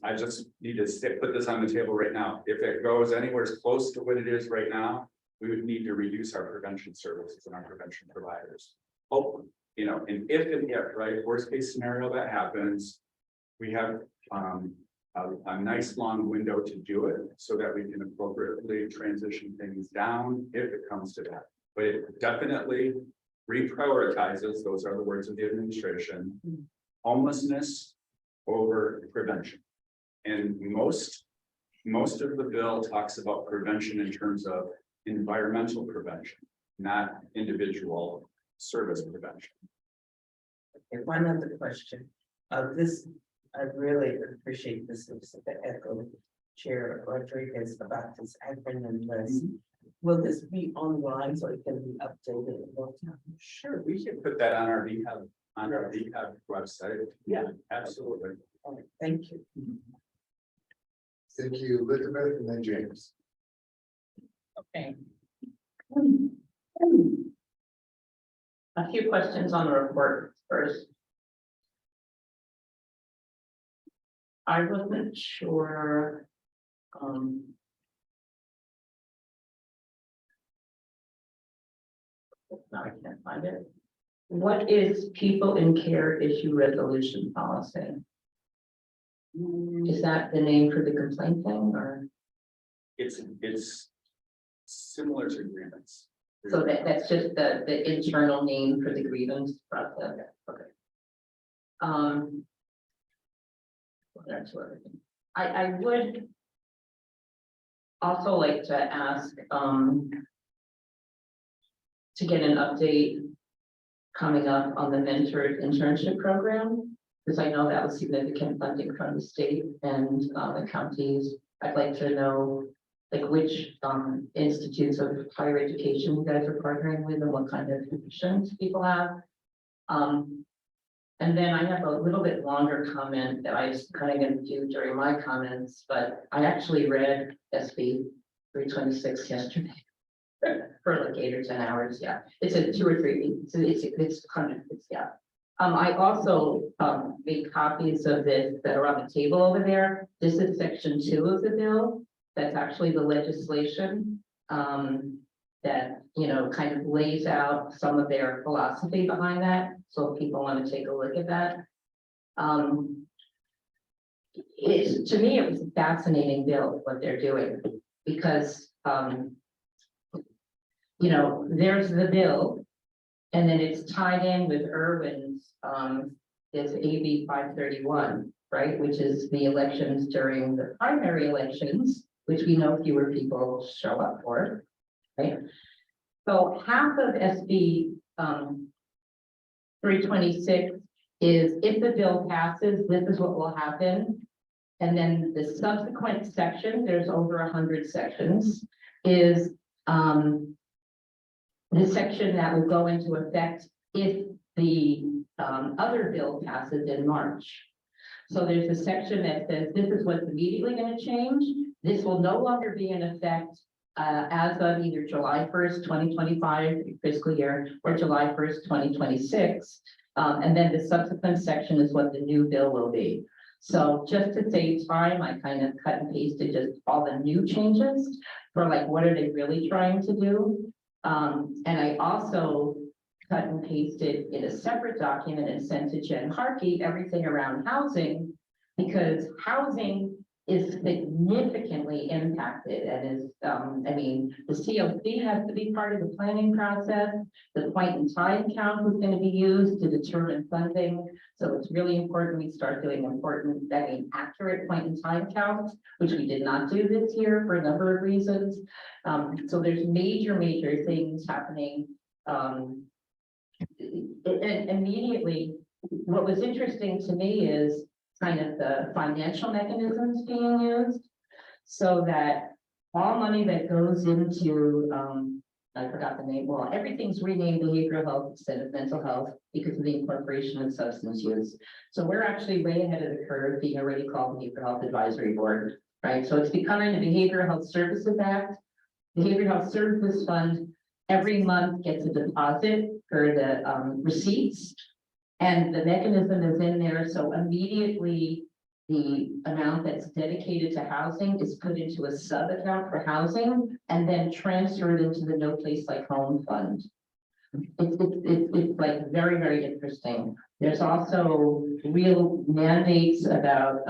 I just need to put this on the table right now. If it goes anywhere as close to what it is right now, we would need to reduce our prevention services and our prevention providers. Hopefully, and if and if, right, worst case scenario that happens, we have a nice long window to do it so that we can appropriately transition things down if it comes to that. But it definitely reprioritizes, those are the words of the administration, homelessness over prevention. And most of the bill talks about prevention in terms of environmental prevention, not individual service prevention. Okay, one other question. This I really appreciate this, the echo Chair Rodriguez about this acronym list. Will this be online so it can be updated? Sure, we should put that on our BHAB website. Yeah. Absolutely. All right, thank you. Thank you, Elizabeth, and then James. Okay. A few questions on the report first. I wasn't sure. No, I can't find it. What is people in care issue resolution policy? Is that the name for the complaint thing or? It's similar to agreements. So that's just the internal name for the grievance process, okay. That's what I would also like to ask, to get an update coming up on the mentored internship program, because I know that was significant funding from the state and the counties. I'd like to know like which institutes of higher education you guys are partnering with and what kind of positions people have. And then I have a little bit longer comment that I was kind of going to do during my comments, but I actually read SB 326 yesterday for like 8 or 10 hours. Yeah, it's a 2 or 3. It's hundreds. Yeah. I also made copies of this that are on the table over there. This is section 2 of the bill. That's actually the legislation that, you know, kind of lays out some of their philosophy behind that. So if people want to take a look at that. To me, it was a fascinating bill, what they're doing, because, you know, there's the bill, and then it's tied in with Irwin's, it's AB 531, right, which is the elections during the primary elections, which we know fewer people show up for, right? So half of SB 326 is if the bill passes, this is what will happen. And then the subsequent section, there's over 100 sections, is the section that will go into effect if the other bill passes in March. So there's a section that says this is what's immediately going to change. This will no longer be in effect as of either July 1st, 2025 fiscal year or July 1st, 2026. And then the subsequent section is what the new bill will be. So just to save time, I kind of cut and pasted just all the new changes for like, what are they really trying to do? And I also cut and pasted in a separate document and sent to Jen Harkey everything around housing, because housing is significantly impacted and is, I mean, the COC has to be part of the planning process. The point in time count is going to be used to determine funding. So it's really important we start doing accurate point in time counts, which we did not do this year for a number of reasons. So there's major things happening. And immediately, what was interesting to me is kind of the financial mechanisms being used, so that all money that goes into, I forgot the name, well, everything's renamed behavioral health instead of mental health because of the incorporation of substance use. So we're actually way ahead of the curve, being already called Behavioral Health Advisory Board, right? So it's becoming the Behavioral Health Services Act. Behavioral Health Services Fund every month gets a deposit for the receipts. And the mechanism is in there, so immediately the amount that's dedicated to housing is put into a sub account for housing and then transferred into the No Place Like Home fund. It's like very interesting. There's also real mandates about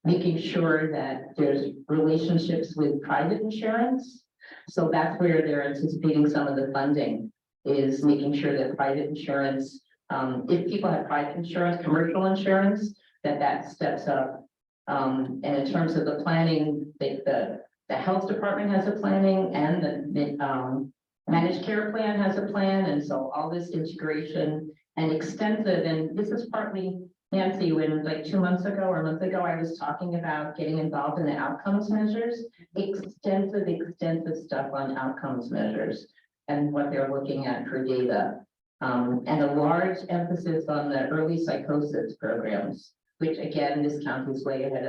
making sure that there's relationships with private insurance. So that's where they're anticipating some of the funding, is making sure that private insurance, if people have private insurance, commercial insurance, that steps up. And in terms of the planning, the health department has a planning, and the managed care plan has a plan. And so all this integration and extensive, and this is partly Nancy, when like 2 months ago or a month ago, I was talking about getting involved in the outcomes measures, extensive stuff on outcomes measures and what they're looking at for data. And a large emphasis on the early psychosis programs, which again, this county is way ahead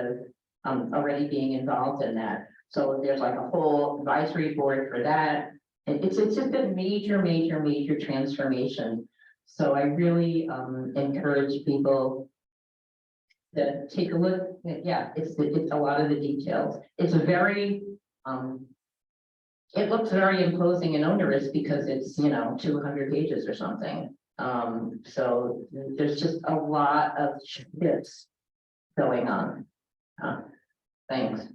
of already being involved in that. So there's like a whole advisory board for that. And it's just a major transformation. So I really encourage people to take a look. Yeah, it's a lot of the details. It's a very it looks very imposing and onerous because it's 200 pages or something. So there's just a lot of shifts going on. Thanks.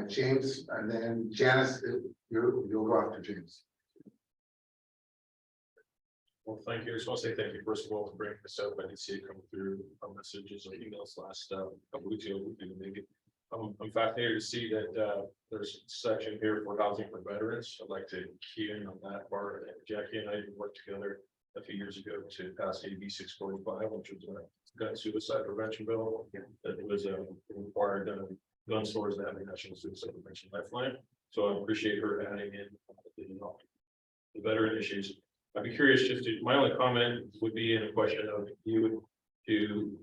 James, and then Janice, you'll go after James. Well, thank you. I just want to say thank you, first of all, for bringing this up. I did see it come through our messages or emails last couple weeks ago, maybe. I'm fascinated to see that there's a section here for housing for veterans. I'd like to key in on that part. Jackie and I worked together a few years ago to pass AB 645, which was a gun suicide prevention bill. That was required gun stores to have a national suicide prevention lifeline. So I appreciate her adding in the veteran issues. I'd be curious, my only comment would be in a question of you to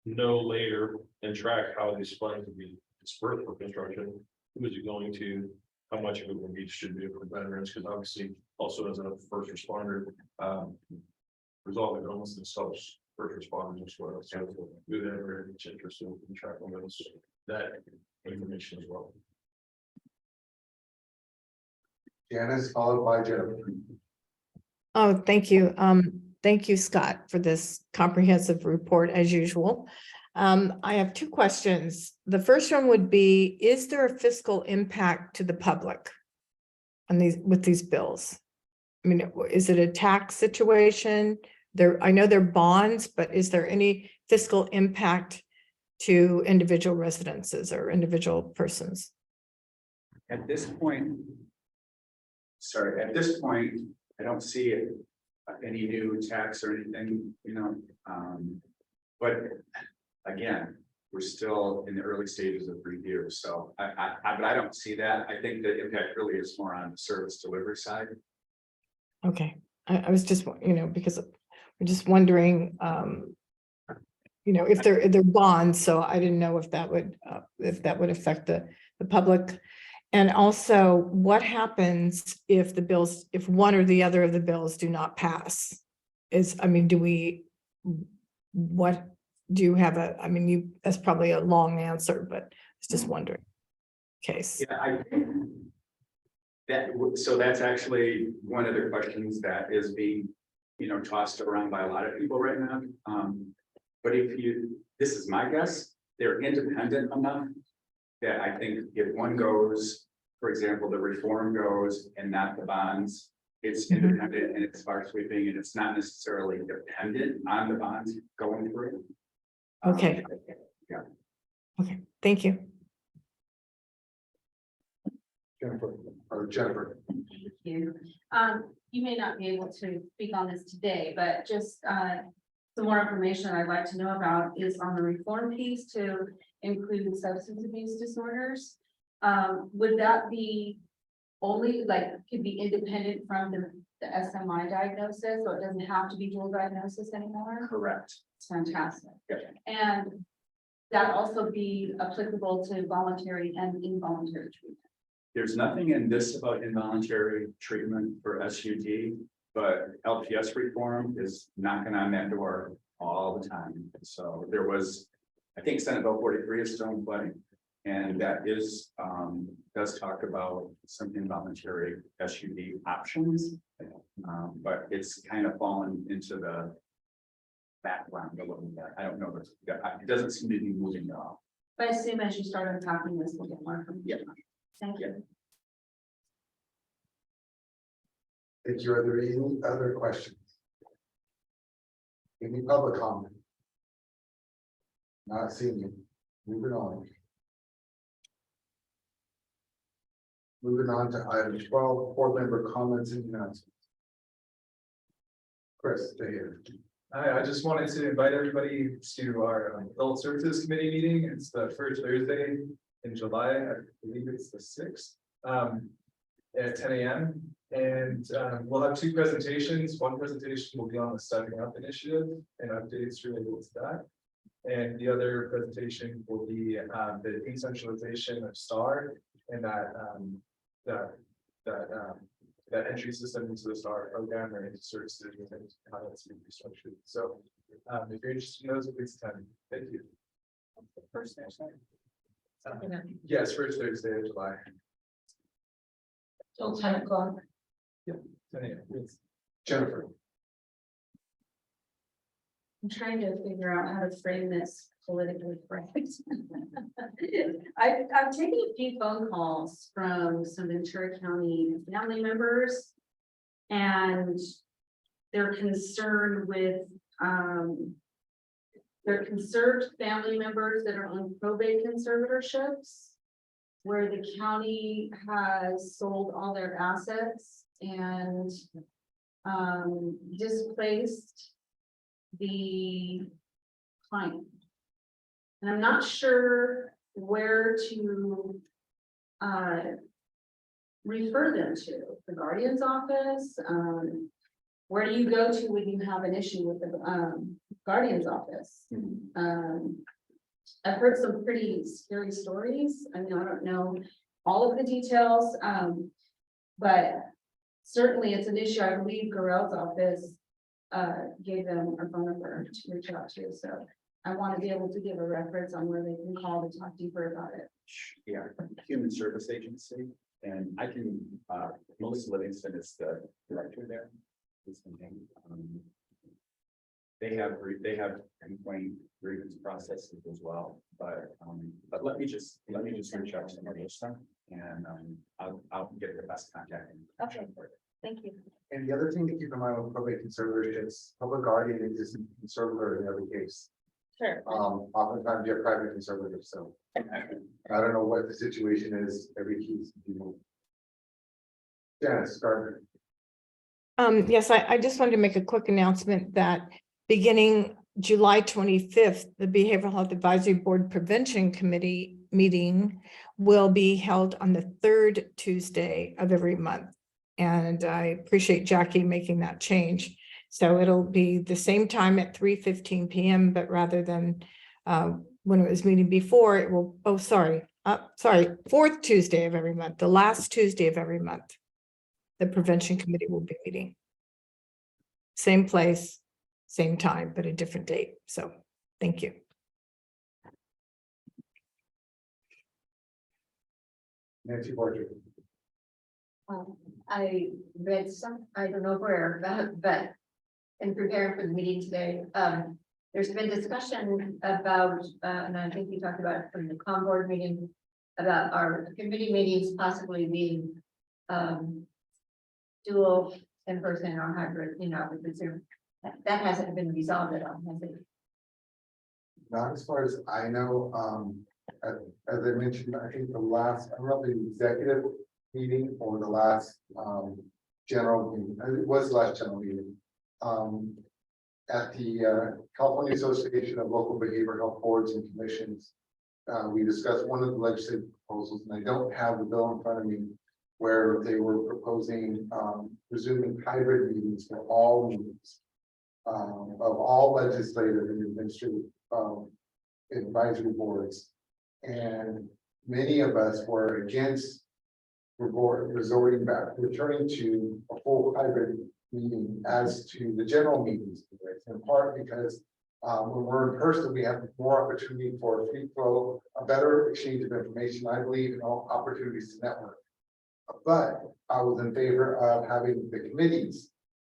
know later and track how these funds would be dispersed for construction. Who is it going to? How much of it will be distributed for veterans? Because obviously, also as a first responder, resolving homeless themselves, first responders as well. So do that very much interested in tracking that information as well. Janice, followed by Jennifer. Oh, thank you. Thank you, Scott, for this comprehensive report as usual. I have two questions. The first one would be, is there a fiscal impact to the public on with these bills? I mean, is it a tax situation? I know they're bonds, but is there any fiscal impact to individual residences or individual persons? At this point, I don't see any new tax or anything, but again, we're still in the early stages of review. So but I don't see that. I think the impact really is more on the service delivery side. Okay, I was just, because we're just wondering, if they're bonds, so I didn't know if that would affect the public. And also, what happens if if one or the other of the bills do not pass? What do you have that's probably a long answer, but I was just wondering. Case. Yeah, I think so that's actually one of the questions that is being, tossed around by a lot of people right now. But this is my guess, they're independent enough that I think if one goes, for example, the reform goes and not the bonds, it's independent and it's far sweeping and it's not necessarily dependent on the bonds going through. Okay. Yeah. Okay, thank you. Jennifer. Thank you. You may not be able to speak on this today, but just some more information I'd like to know about is on the reform piece to include substance abuse disorders. Would that be only could be independent from the SMI diagnosis, so it doesn't have to be dual diagnosis anymore? Correct. It's fantastic. Yeah. And that also be applicable to voluntary and involuntary treatment. There's nothing in this about involuntary treatment for SUD, but LPS reform is knocking on that door all the time. So there was, I think Senate Bill 43 is still in play. And that is, does talk about some involuntary SUD options. But it's kind of fallen into the background a little bit. I don't know, but it doesn't seem to be moving at all. But I assume as you start unpacking this, we'll get more from you. Yeah. Thank you. Thank you. Are there any other questions? Any public comment? Not seeing you. Moving on. Moving on to item 12, board member comments and announcements. Chris, stay here. I just wanted to invite everybody to our Adult Services Committee meeting. It's the first Thursday in July. I believe it's the 6th. At 10 a.m. And we'll have two presentations. One presentation will be on the Stepping Up initiative and updates related to that. And the other presentation will be the decentralization of STAR and that entry system into the STAR program or into services and how that's being restructured. So if you're interested in those, please attend. Thank you. First Thursday. Yes, first Thursday of July. Till 10 o'clock. 10 a.m. Yes. Jennifer. I'm trying to figure out how to frame this politically correct. I've taken a few phone calls from some Ventura County family members. And they're concerned with, they're conserved family members that are on probate conservatorships, where the county has sold all their assets and displaced the client. And I'm not sure where to refer them to, the guardian's office. Where do you go to when you have an issue with the guardian's office? I've heard some pretty scary stories. I mean, I don't know all of the details, but certainly it's an issue. I believe Garrel's office gave them a phone number to reach out to. So I want to be able to give a reference on where they can call to talk deeper about it. Yeah, Human Service Agency, and I can, Melissa Livingston is the director there. They have complaint grievance processes as well, but let me just reach out to some of those stuff and I'll get the best contact. Okay, thank you. And the other thing to keep in mind with probate conservatorships, public guardian isn't conservator in every case. Sure. Oftentimes you have private conservators, so I don't know what the situation is every case. Janice Gardner. Yes, I just wanted to make a quick announcement that beginning July 25th, the Behavioral Health Advisory Board Prevention Committee meeting will be held on the third Tuesday of every month. And I appreciate Jackie making that change. So it'll be the same time at 3:15 p.m., but rather than when it was meeting before, it will, fourth Tuesday of every month, the last Tuesday of every month. The Prevention Committee will be meeting. Same place, same time, but a different date. So thank you. Nancy Borger. I read some, I don't know where, but in preparing for the meeting today, there's been discussion about, and I think we talked about it from the COM board meeting, about our committee meetings possibly being dual in person or hybrid, with the Zoom. That hasn't been resolved at all, has it? Not as far as I know, as I mentioned, I think the last, I don't know if the executive meeting or the last general meeting, it was the last general meeting. At the California Association of Local Behavioral Health Boards and Commissions, we discussed one of the legislative proposals, and I don't have the bill in front of me, where they were proposing resuming hybrid meetings for all meetings of all legislative and administrative advisory boards. And many of us were against resorting back, returning to a full hybrid meeting as to the general meetings, in part because when we're in person, we have more opportunity for free flow, a better exchange of information, I believe, and all opportunities to network. But I was in favor of having the committees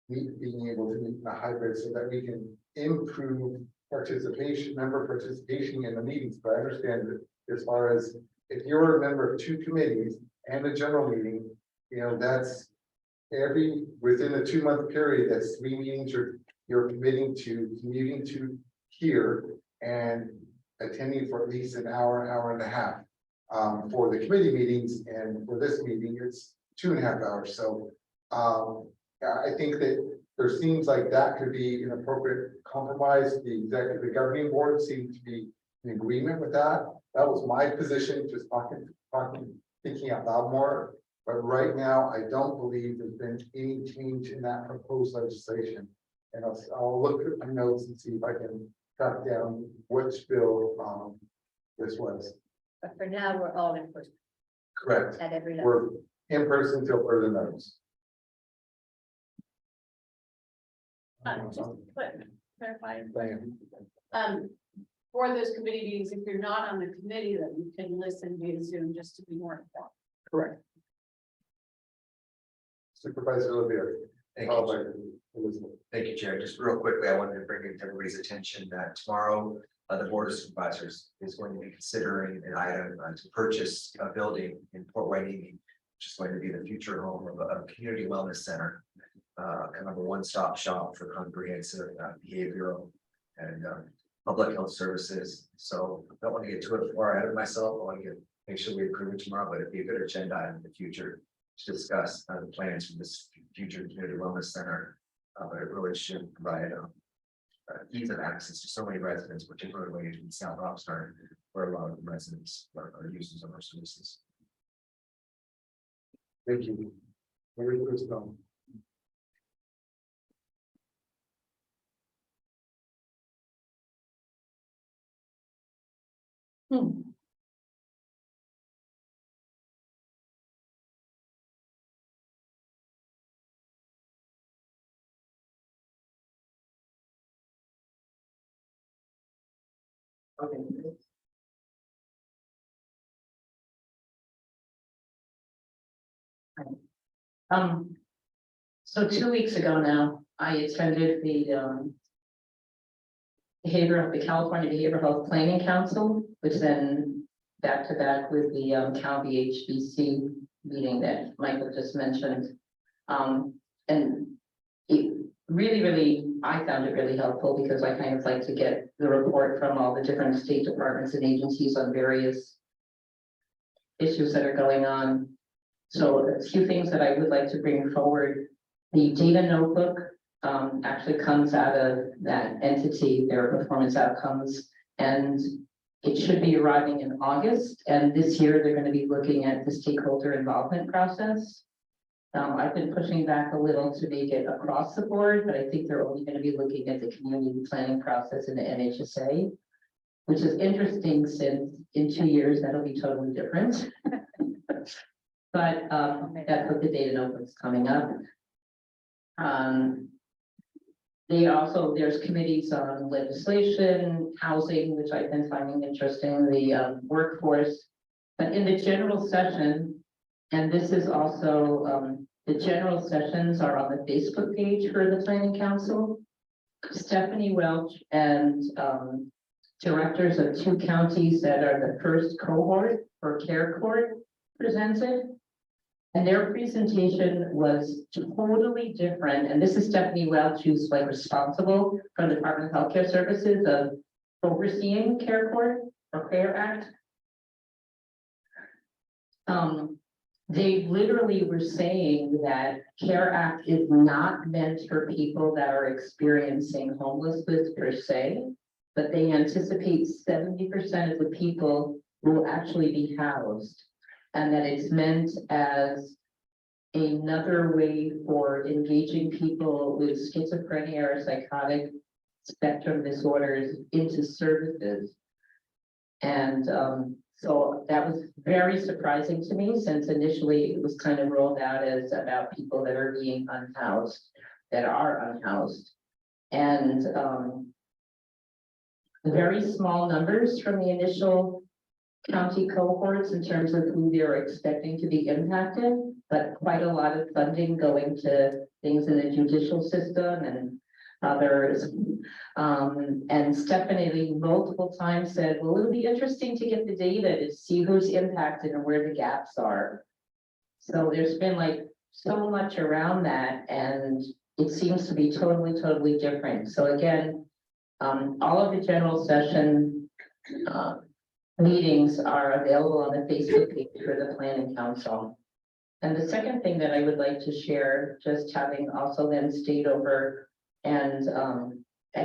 being able to meet in a hybrid so that we can improve participation, member participation in the meetings. But I understand that as far as if you're a member of two committees and a general meeting, that's within a 2-month period, that's 3 meetings you're committing to commuting to here and attending for at least an hour, hour and a half. For the committee meetings, and for this meeting, it's 2.5 hours. So I think that there seems like that could be an appropriate compromise. The governing board seemed to be in agreement with that. That was my position, just thinking out loud more. But right now, I don't believe there's been any change in that proposed legislation. And I'll look at my notes and see if I can track down which bill this was. But for now, we're all in person Correct. at every level. We're in person till further notice. Just clarify, Diane. for those committee meetings, if you're not on the committee, then you can listen via Zoom just to be more informed. Correct. Supervisor Olivier. Thank you. Thank you, Chair. Just real quickly, I wanted to bring it to everybody's attention that tomorrow, the Board of Supervisors is going to be considering an item to purchase a building in Port Hueneme, which is going to be the future home of a community wellness center. Kind of a one-stop shop for comprehensive behavioral and public health services. So I don't want to get too far ahead of myself. I want to make sure we approve it tomorrow, but it'd be a good agenda item in the future to discuss the plans for this future community wellness center. But it really should provide ease of access to so many residents, particularly in South Oxnard, where a lot of the residents are users of our services. Thank you. Very good stuff. Okay. So 2 weeks ago now, I attended the California Behavioral Health Planning Council, which then back to back with the Cal BHBC meeting that Michael just mentioned. And it really, I found it really helpful because I kind of like to get the report from all the different state departments and agencies on various issues that are going on. So a few things that I would like to bring forward. The data notebook actually comes out of that entity, their performance outcomes, and it should be arriving in August. And this year, they're going to be looking at the stakeholder involvement process. I've been pushing back a little to make it across the board, but I think they're only going to be looking at the community planning process in the NHSA, which is interesting since in 2 years, that'll be totally different. But that's what the data notebook's coming up. There's committees on legislation, housing, which I've been finding interesting, the workforce. But in the general session, and this is also, the general sessions are on the Facebook page for the Planning Council. Stephanie Welch and directors of 2 counties that are the first cohort for Care Court presented. And their presentation was totally different. And this is Stephanie Welch, who's like responsible for the Department of Healthcare Services of overseeing Care Court or Care Act. They literally were saying that Care Act is not meant for people that are experiencing homelessness per se, but they anticipate 70% of the people will actually be housed. And that it's meant as another way for engaging people with schizophrenia or psychotic spectrum disorders into services. And so that was very surprising to me, since initially it was kind of rolled out as about people that are being unhoused, that are unhoused. And very small numbers from the initial county cohorts in terms of who they're expecting to be impacted, but quite a lot of funding going to things in the judicial system and others. And Stephanie multiple times said, well, it'll be interesting to get the data to see who's impacted and where the gaps are. So there's been like so much around that, and it seems to be totally different. So again, all of the general session meetings are available on the Facebook page for the Planning Council. And the second thing that I would like to share, just having also then stayed over and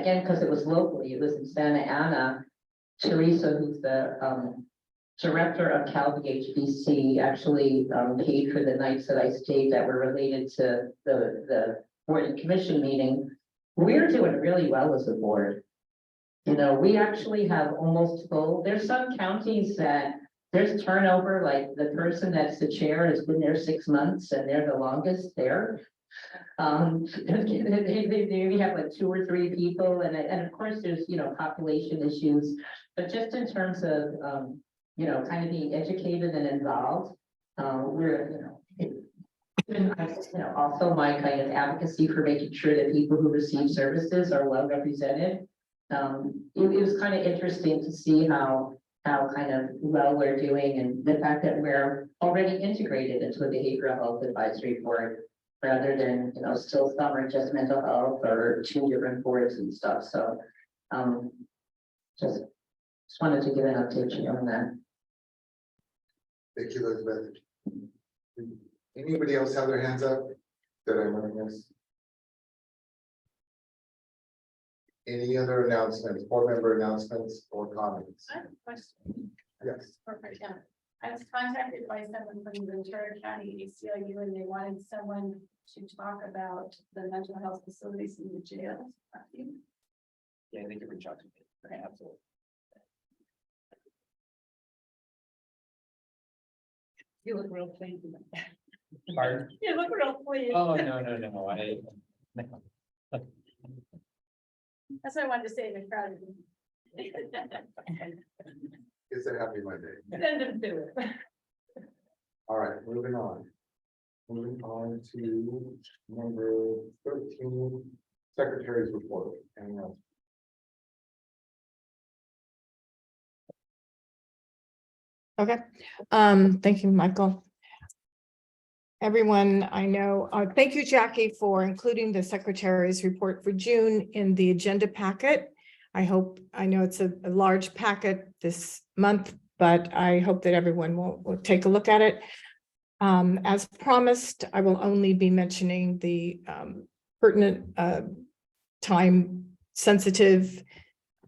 again, because it was locally, it was in Santa Ana. Teresa, who's the director of Cal BHBC, actually paid for the nights that I stayed that were related to the board and commission meeting. We're doing really well as a board. You know, we actually have almost full, there's some counties that there's turnover, like the person that's the chair has been there 6 months and they're the longest there. They have like 2 or 3 people and of course there's, you know, population issues, but just in terms of, you know, kind of being educated and involved, we're, you know, also my kind of advocacy for making sure that people who receive services are well represented. It was kind of interesting to see how kind of well we're doing and the fact that we're already integrated into a behavioral health advisory board rather than, you know, still some are just mental health or 2 different boards and stuff. So just wanted to give an update on that. Thank you, Elizabeth. Anybody else have their hands up? Did I miss? Any other announcements, board member announcements or comments? I have a question. Yes. Perfect, yeah. I was contacted by someone from Ventura County ACLU and they wanted someone to talk about the mental health facilities in the jails. Yeah, they can reach out to me. Okay, absolutely. You look real pleased. Pardon? You look real pleased. Oh, no. That's what I wanted to say in the crowd. It's a happy Monday. Send them to it. All right, moving on. Moving on to number 13, Secretary's report. Anything else? Okay, thank you, Michael. Everyone, I know, thank you, Jackie, for including the secretary's report for June in the agenda packet. I know it's a large packet this month, but I hope that everyone will take a look at it. As promised, I will only be mentioning the pertinent, time sensitive.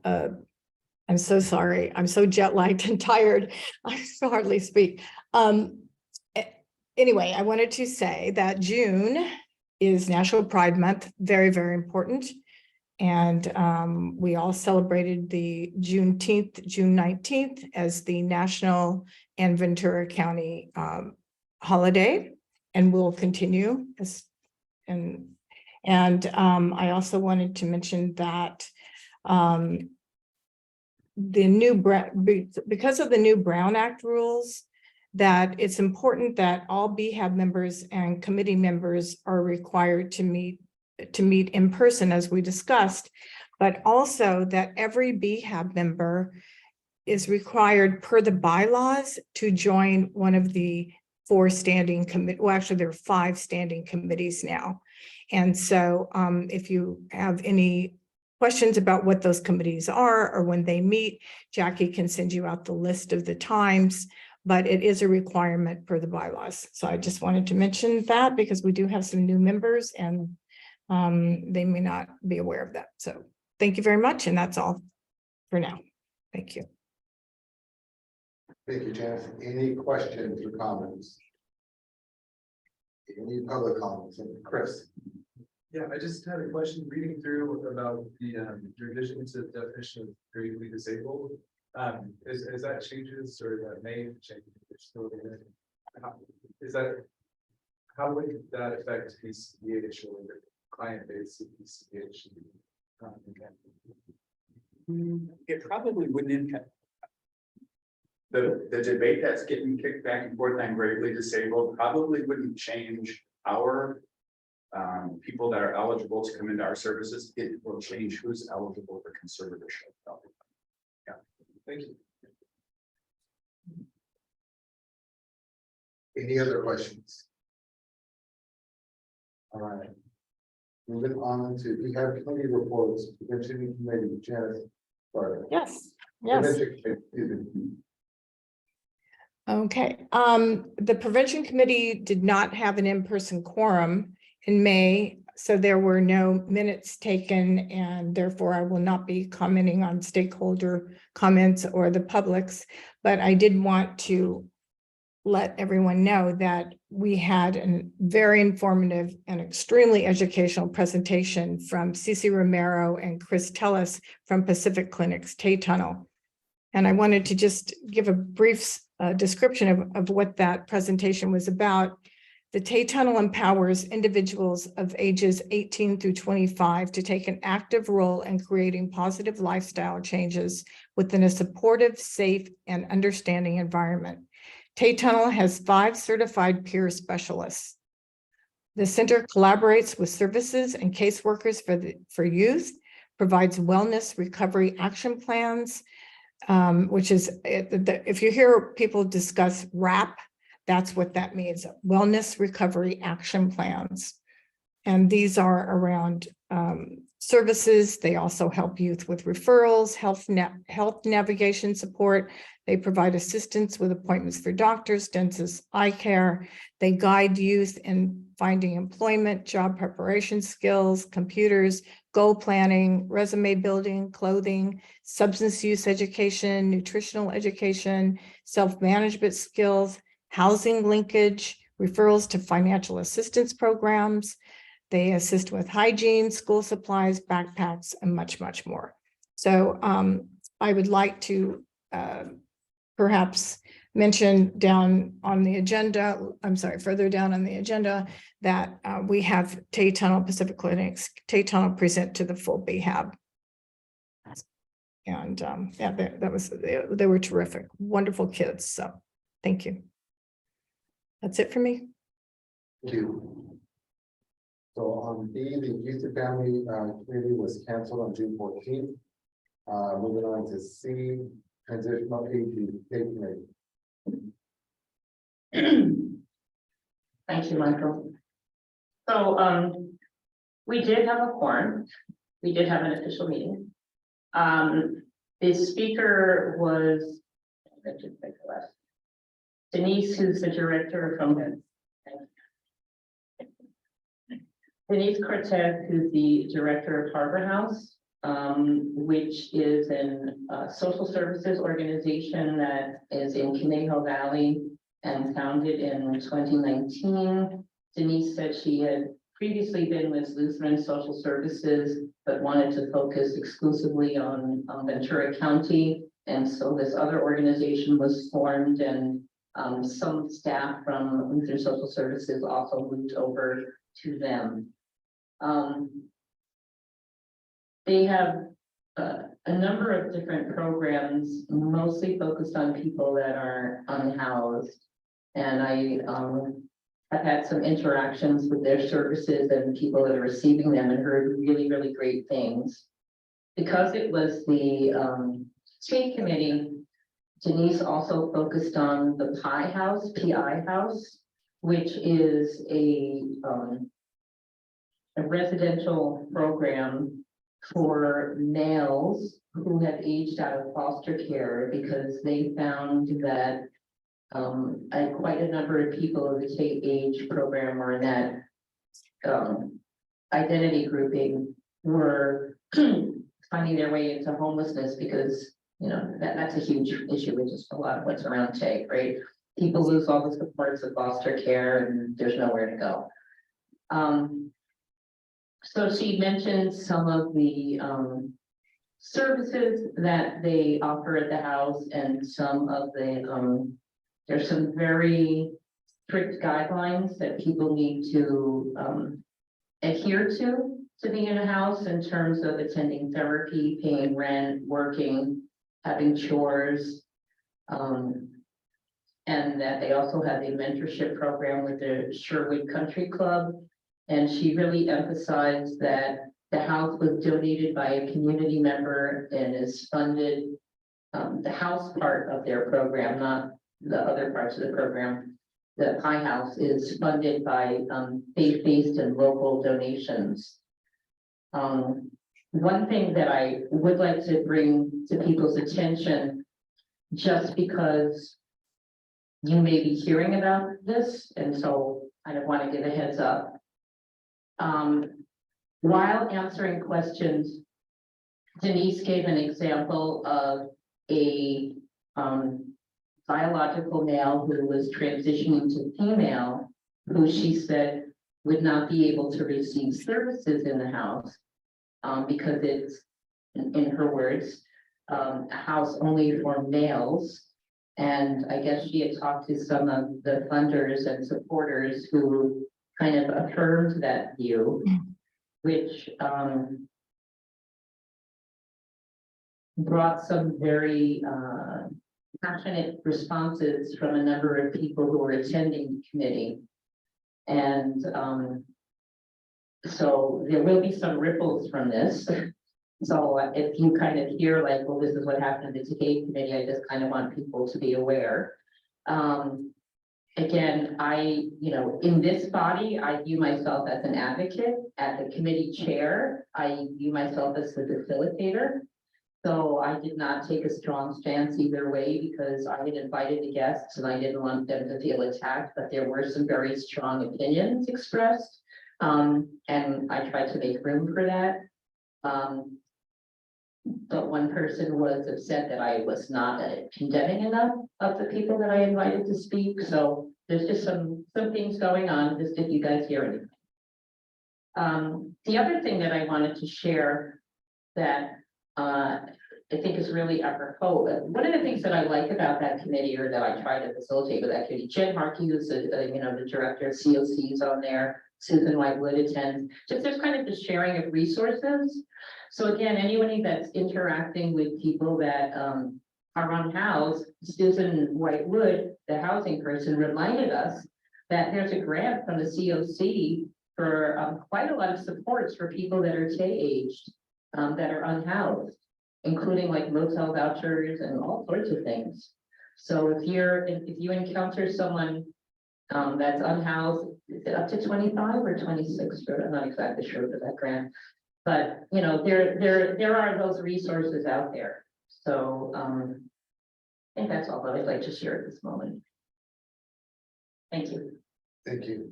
I'm so sorry. I'm so jet lagged and tired. I can hardly speak. Anyway, I wanted to say that June is National Pride Month, very, very important. And we all celebrated the June 19th as the National and Ventura County holiday, and will continue. I also wanted to mention that because of the new Brown Act rules, that it's important that all BHAB members and committee members are required to meet in person, as we discussed, but also that every BHAB member is required per the bylaws to join one of the 4 standing committee. Well, actually, there are 5 standing committees now. And so if you have any questions about what those committees are or when they meet, Jackie can send you out the list of the times, but it is a requirement per the bylaws. So I just wanted to mention that because we do have some new members and they may not be aware of that. So thank you very much. And that's all for now. Thank you. Thank you, Janice. Any questions or comments? Any public comments? Chris? Yeah, I just had a question reading through about the revision to the definition of gravely disabled. Is that changes or that may change? How would that affect PCH or the client base of PCH? It probably wouldn't impact. The debate that's getting kicked back and forth on gravely disabled probably wouldn't change our people that are eligible to come into our services. It will change who's eligible for conservatorship. Yeah, Thank you. Any other questions? All right. Moving on to, we have committee reports, prevention committee, Janice. Yes. Okay. The prevention committee did not have an in-person quorum in May so there were no minutes taken, and therefore I will not be commenting on stakeholder comments or the public's. But I did want to let everyone know that we had a very informative and extremely educational presentation from Cece Romero and Chris Tellis from Pacific Clinic's Tay Tunnel. And I wanted to just give a brief description of what that presentation was about. The Tay Tunnel empowers individuals of ages 18 through 25 to take an active role in creating positive lifestyle changes within a supportive, safe, and understanding environment. Tay Tunnel has 5 certified peer specialists. The center collaborates with services and caseworkers for youth, provides wellness recovery action plans, which is, if you hear people discuss BHAB, that's what that means, wellness recovery action plans. And these are around services. They also help youth with referrals, health navigation support. They provide assistance with appointments for doctors, dentists, eye care. They guide youth in finding employment, job preparation skills, computers, goal planning, resume building, clothing, substance use education, nutritional education, self-management skills, housing linkage, referrals to financial assistance programs. They assist with hygiene, school supplies, backpacks, and much, much more. So I would like to perhaps mention down on the agenda, further down on the agenda, that we have Tay Tunnel Pacific Clinics, Tay Tunnel present to the full BHAB. And yeah, they were terrific, wonderful kids. So thank you. That's it for me. Thank you. So on B, the youth and family committee was canceled on June 14th. Moving on to C, transitional aid committee. Thank you, Michael. So we did have a quorum. We did have an official meeting. The speaker was Denise, who's the director from Denise Cortez, who's the director of Harbor House, which is a social services organization that is in Conejo Valley and founded in 2019. Denise said she had previously been with Lutheran Social Services, but wanted to focus exclusively on Ventura County. And so this other organization was formed, and some staff from Lutheran Social Services also moved over to them. They have a number of different programs, mostly focused on people that are unhoused. And I have had some interactions with their services and people that are receiving them, and heard really, really great things. Because it was the state committee, Denise also focused on the PI House, which is a residential program for males who have aged out of foster care, because they found that quite a number of people in the state age program or in that identity grouping were finding their way into homelessness, because that's a huge issue with just a lot of what's around take, right? People lose all the supports of foster care and there's nowhere to go. So she mentioned some of the services that they offer at the house, and some of the there's some very strict guidelines that people need to adhere to be in a house, in terms of attending therapy, paying rent, working, having chores. And that they also have a mentorship program with the Sherwood Country Club. And she really emphasized that the house was donated by a community member and is funded, the house part of their program, not the other parts of the program. The Pie House is funded by faith-based and local donations. One thing that I would like to bring to people's attention, just because you may be hearing about this, and so I don't want to give a heads up. while answering questions, Denise gave an example of a biological male who was transitioning to female, who she said would not be able to receive services in the house because it's, in her words, a house only for males. And I guess she had talked to some of the funders and supporters who kind of affirmed that view, which brought some very passionate responses from a number of people who were attending the committee. And so there will be some ripples from this. So if you kind of hear like, well, this is what happened at the Decay Committee, I just kind of want people to be aware. Again, in this body, I view myself as an advocate. As the committee chair, I view myself as the facilitator. So I did not take a strong stance either way because I had invited the guests and I didn't want them to feel attacked, but there were some very strong opinions expressed. And I tried to make room for that. But one person was upset that I was not condemning enough of the people that I invited to speak. So there's just some things going on, just if you guys hear anything. The other thing that I wanted to share that I think is really apropos. One of the things that I like about that committee, or that I try to facilitate with that committee, Jen Harkey, who's the director of COCs on there, Susan Whitewood attends. Just there's kind of the sharing of resources. So again, anyone that's interacting with people that are unhoused, Susan Whitewood, the housing person, reminded us that there's a grant from the COC for quite a lot of supports for people that are aged, that are unhoused, including like motel vouchers and all sorts of things. So if you encounter someone that's unhoused, is it up to 25 or 26? I'm not exactly sure for that grant, but there are those resources out there. So I think that's all that I'd like to share at this moment. Thank you. Thank you.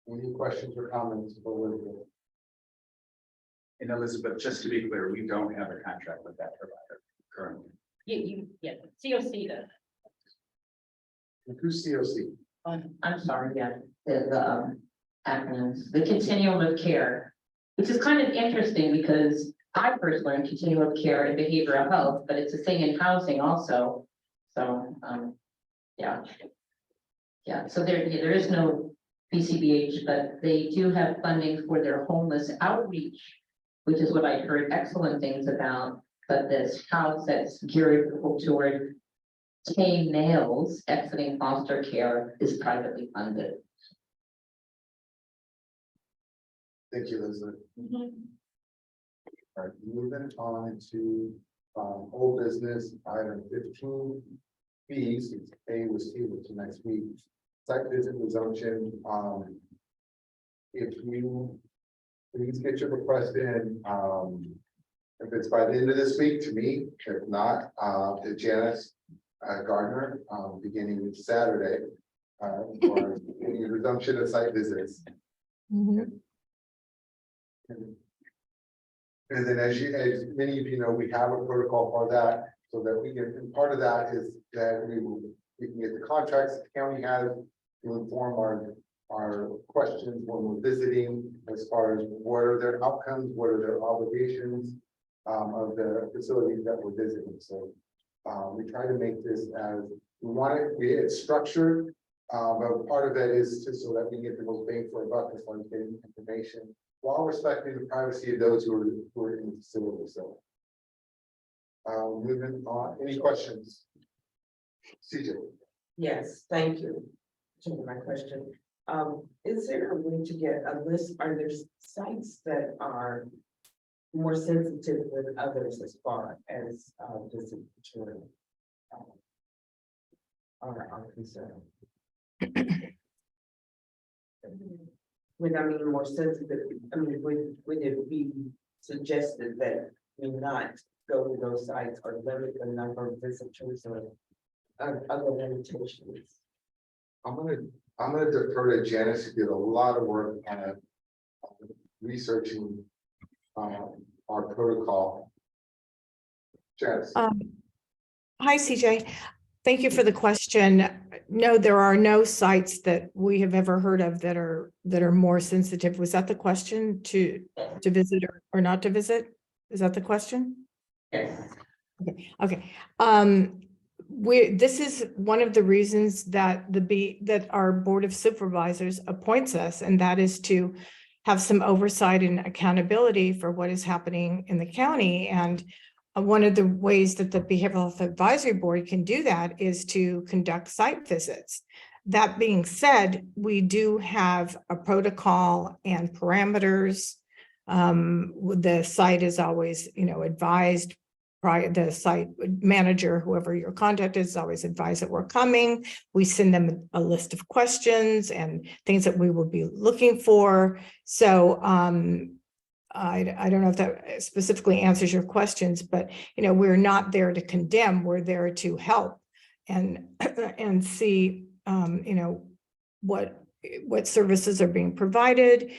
Any questions or comments for Elizabeth? And Elizabeth, just to be clear, we don't have a contract with that provider currently. Yeah, COC does. Who's COC? I'm sorry, yeah, the acronyms, the continuum of care, which is kind of interesting because I first learned continuum of care in behavioral health, but it's a thing in housing also. So, yeah. Yeah, so there is no BCBH, but they do have funding for their homeless outreach, which is what I heard excellent things about. But this house that's geared toward tame males exiting foster care is privately funded. Thank you, Elizabeth. All right, moving on to old business, item 15, fees. A was tabled to next week. Site visit resumption. If you please get your request in, if it's by the end of this week, to me, if not, to Janice Gardner, beginning Saturday, for any resumption of site visits. And then as many of you know, we have a protocol for that, so that we can, and part of that is that we can get the contracts the county has to inform our questions when we're visiting, as far as what are their outcomes, what are their obligations of the facilities that we're visiting. So we try to make this as we want it, it's structured, but part of that is just so that we get the most bang for our buck as far as getting information, while respecting the privacy of those who are in the facility. So moving on, any questions? CJ. Yes, thank you. To my question, is there a way to get a list? Are there sites that are more sensitive than others as far as this material are concerned? When I mean more sensitive, I mean, would it be suggested that we not go to those sites or limit the number of visitors or other limitations? I'm gonna I'm gonna defer to Janice, who did a lot of work on researching our protocol. Janice. Hi, CJ. Thank you for the question. No, there are no sites that we have ever heard of that are more sensitive. Was that the question, to visit or not to visit? Is that the question? Yes. Okay. This is one of the reasons that that our Board of Supervisors appoints us, and that is to have some oversight and accountability for what is happening in the county. And one of the ways that the Behavioral Health Advisory Board can do that is to conduct site visits. That being said, we do have a protocol and parameters. The site is always, advised. The site manager, whoever your contact is always advised that we're coming. We send them a list of questions and things that we will be looking for. So I don't know if that specifically answers your questions, but we're not there to condemn. We're there to help and see what services are being provided.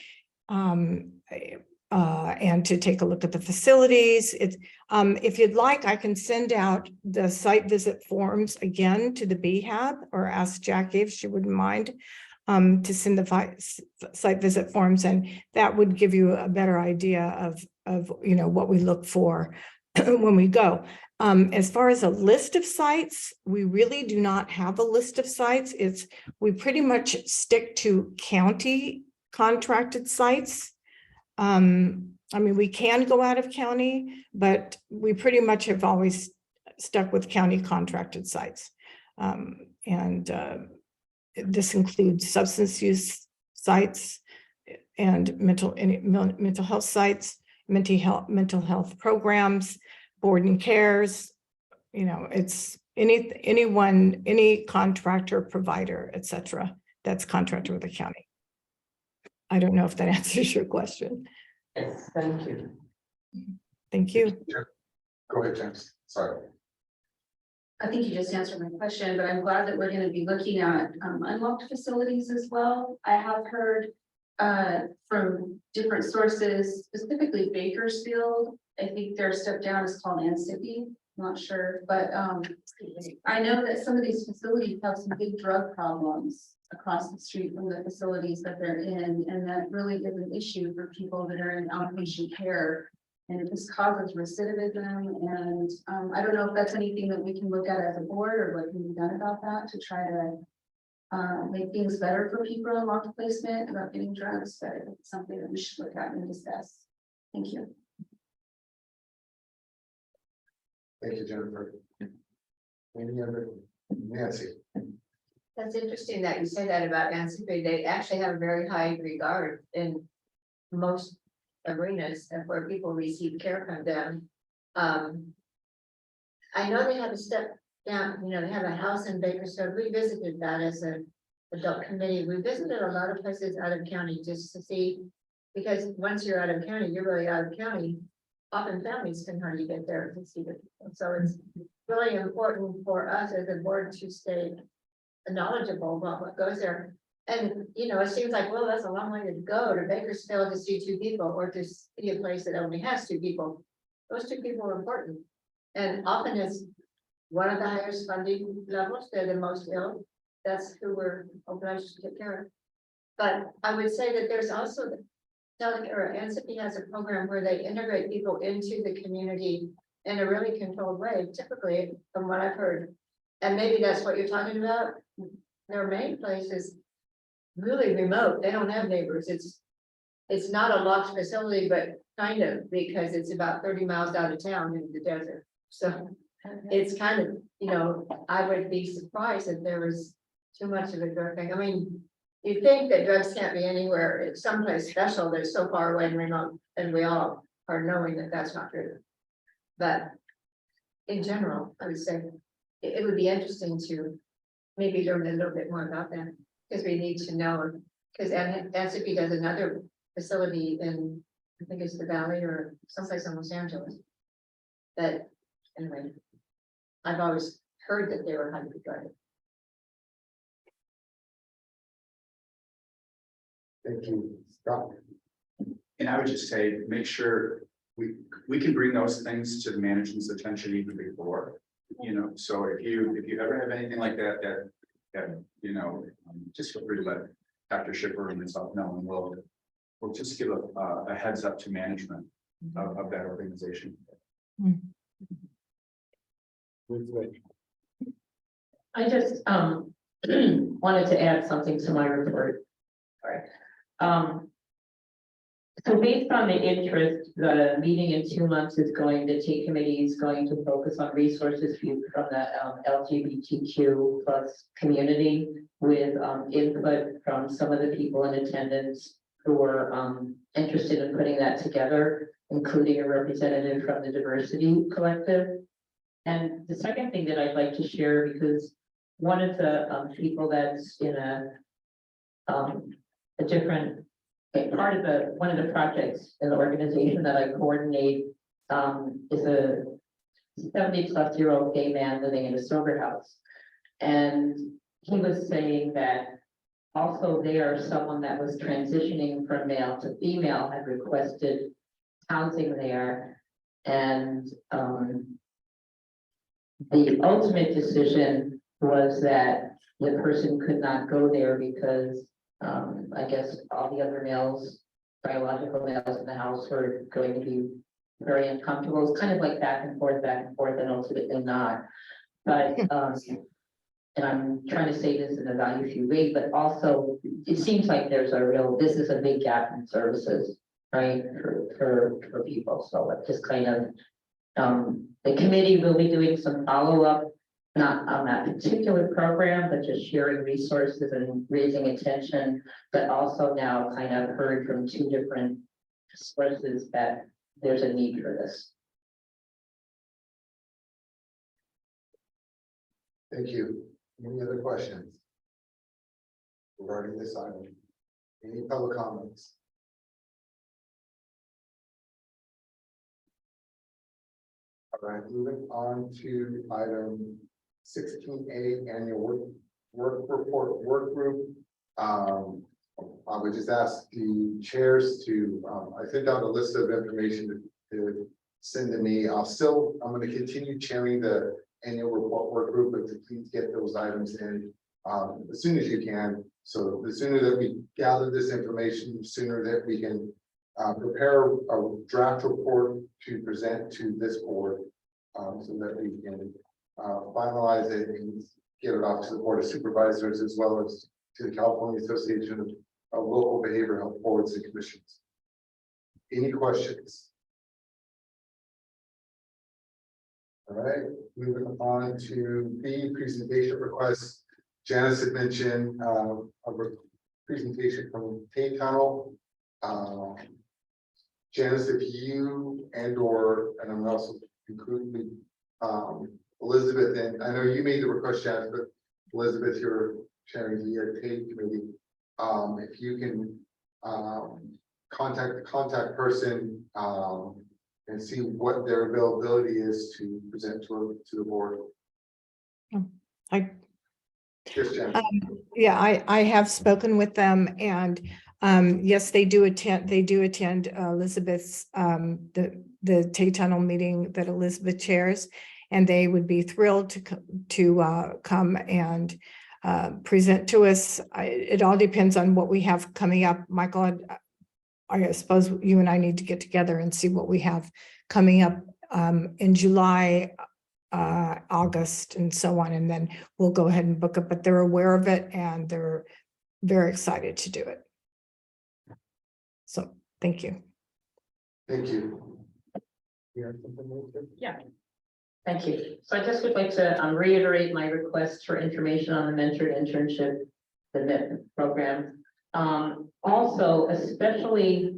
And to take a look at the facilities. If you'd like, I can send out the site visit forms again to the BHAB, or ask Jackie if she wouldn't mind to send the site visit forms, and that would give you a better idea of what we look for when we go. As far as a list of sites, we really do not have a list of sites. We pretty much stick to county contracted sites. We can go out of county, but we pretty much have always stuck with county contracted sites. This includes substance use sites and mental health sites, mental health programs, board and cares. It's any contractor, provider, etc. that's contracted with the county. I don't know if that answers your question. Yes, thank you. Thank you. Go ahead, James. Sorry. I think you just answered my question, but I'm glad that we're going to be looking at unlocked facilities as well. I have heard from different sources, specifically Bakersfield. I think their step down is called Ansippi. I'm not sure, but I know that some of these facilities have some big drug problems across the street from the facilities that they're in, and that really is an issue for people that are in outpatient care. And this causes recidivism, and I don't know if that's anything that we can look at as a board, or what can be done about that to try to make things better for people in locked placement about getting drugs. But it's something that we should look at and discuss. Thank you. Thank you, Jennifer. Any other? Nancy. That's interesting that you say that about Ansippi. They actually have a very high regard in most arenas and where people receive care from them. I know they have a step down, they have a house in Bakersfield. We visited that as an adult committee. We visited a lot of places out of county just to see, because once you're out of county, you're really out of county. Often families can hardly get there to see the people. So it's really important for us as a board to stay knowledgeable about what goes there. And, it seems like, well, that's a long way to go to Bakersfield to see two people, or to see a place that only has two people. Those two people are important. And often it's one of the highest funding levels. They're the most ill. That's who we're obliged to take care of. But I would say that there's also Ansippi has a program where they integrate people into the community in a really controlled way, typically, from what I've heard. And maybe that's what you're talking about. Their main place is really remote. They don't have neighbors. It's not a locked facility, but kind of, because it's about 30 miles out of town in the desert. So it's kind of, I would be surprised if there was too much of a drug thing. I mean, you think that drugs can't be anywhere. It's someplace special that's so far away and remote, and we all are knowing that that's not true. But in general, I would say it would be interesting to maybe learn a little bit more about that, because we need to know, because Ansippi does another facility in, I think it's the Valley or someplace in Los Angeles. That, anyway, I've always heard that they were highly regarded. Thank you, Scott. And I would just say, make sure we can bring those things to the management's attention even before. You know, so if you ever have anything like that, you know, just feel free to let Dr. Shipper and myself know, and we'll just give a heads up to management of that organization. I just wanted to add something to my report. Sorry. So based on the interest, the meeting in 2 months is going, the T committee is going to focus on resources viewed from the LGBTQ plus community with input from some of the people in attendance who were interested in putting that together, including a representative from the Diversity Collective. And the second thing that I'd like to share, because one of the people that's in a different part of one of the projects in the organization that I coordinate is a 70-plus-year-old gay man living in a sober house. And he was saying that also there, someone that was transitioning from male to female had requested housing there. And the ultimate decision was that the person could not go there because I guess all the other males, biological males in the house were going to be very uncomfortable. It's kind of like back and forth, and ultimately not. But, and I'm trying to say this in a value-free way, but also it seems like there's this is a big gap in services, right, for people. So it just kind of, the committee will be doing some follow-up, not on that particular program, but just sharing resources and raising attention, but also now kind of heard from 2 different sources that there's a need for this. Thank you. Any other questions regarding this item? Any public comments? All right, moving on to item 16A, annual work report work group. I would just ask the chairs to, I sent out a list of information to send to me. I'm going to continue chairing the annual report work group, but to please get those items in as soon as you can. So the sooner that we gather this information, the sooner that we can prepare a draft report to present to this board, so that we can finalize it and get it off to the Board of Supervisors, as well as to the California Association of Local Behavioral Health Boards and Commissions. Any questions? All right, moving on to B, presentation requests. Janice had mentioned a presentation from Tate Tunnel. Janice, if you and I'm also including Elizabeth, and I know you made the request, Janice, but Elizabeth, you're chairing the Tate committee. If you can contact the contact person and see what their availability is to present to the board. Yes, Janice. Yeah, I have spoken with them, and yes, they do attend Elizabeth's the Tate Tunnel meeting that Elizabeth chairs, and they would be thrilled to come and present to us. It all depends on what we have coming up. Michael, I suppose you and I need to get together and see what we have coming up in July, August, and so on, and then we'll go ahead and book it. But they're aware of it, and they're very excited to do it. So thank you. Thank you. Yeah. Thank you. So I just would like to reiterate my request for information on the mentored internship, the MIP program. Also, especially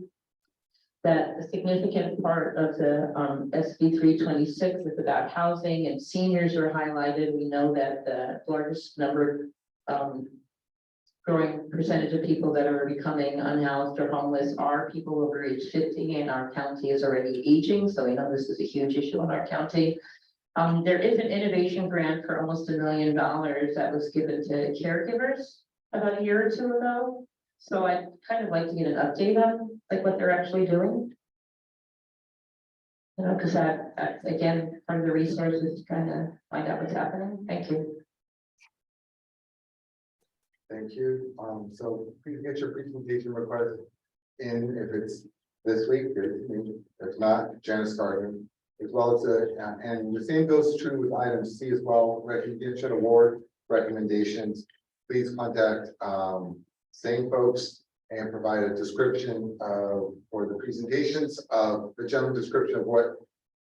that a significant part of the SB 326 is about housing, and seniors are highlighted. We know that the largest number, growing percentage of people that are becoming unhoused or homeless are people over age 50, and our county is already aging, so we know this is a huge issue in our county. There is an innovation grant for almost $1 million that was given to caregivers about a year or 2 ago. So I'd kind of like to get an update on like what they're actually doing. You know, because again, part of the resource is to kind of find out what's happening. Thank you. Thank you. So please get your presentation request in if it's this week, good. If not, Janice Gardner. As well as and the same goes true with item C as well, recognition award recommendations. Please contact same folks and provide a description for the presentations of the general description of what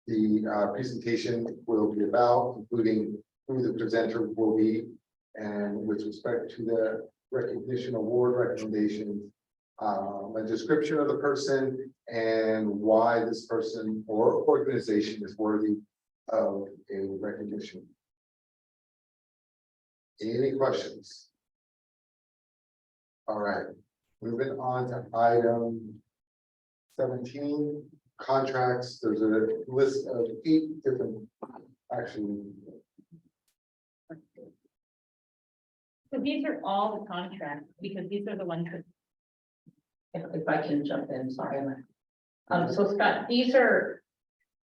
the presentation will be about, including who the presenter will be, and with respect to the recognition award recommendations, a description of the person and why this person or organization is worthy of a recognition. Any questions? All right, moving on to item 17, contracts. There's a list of 8 different, actually. So these are all the contracts, because these are the ones that. If I can jump in, sorry. So Scott, these are,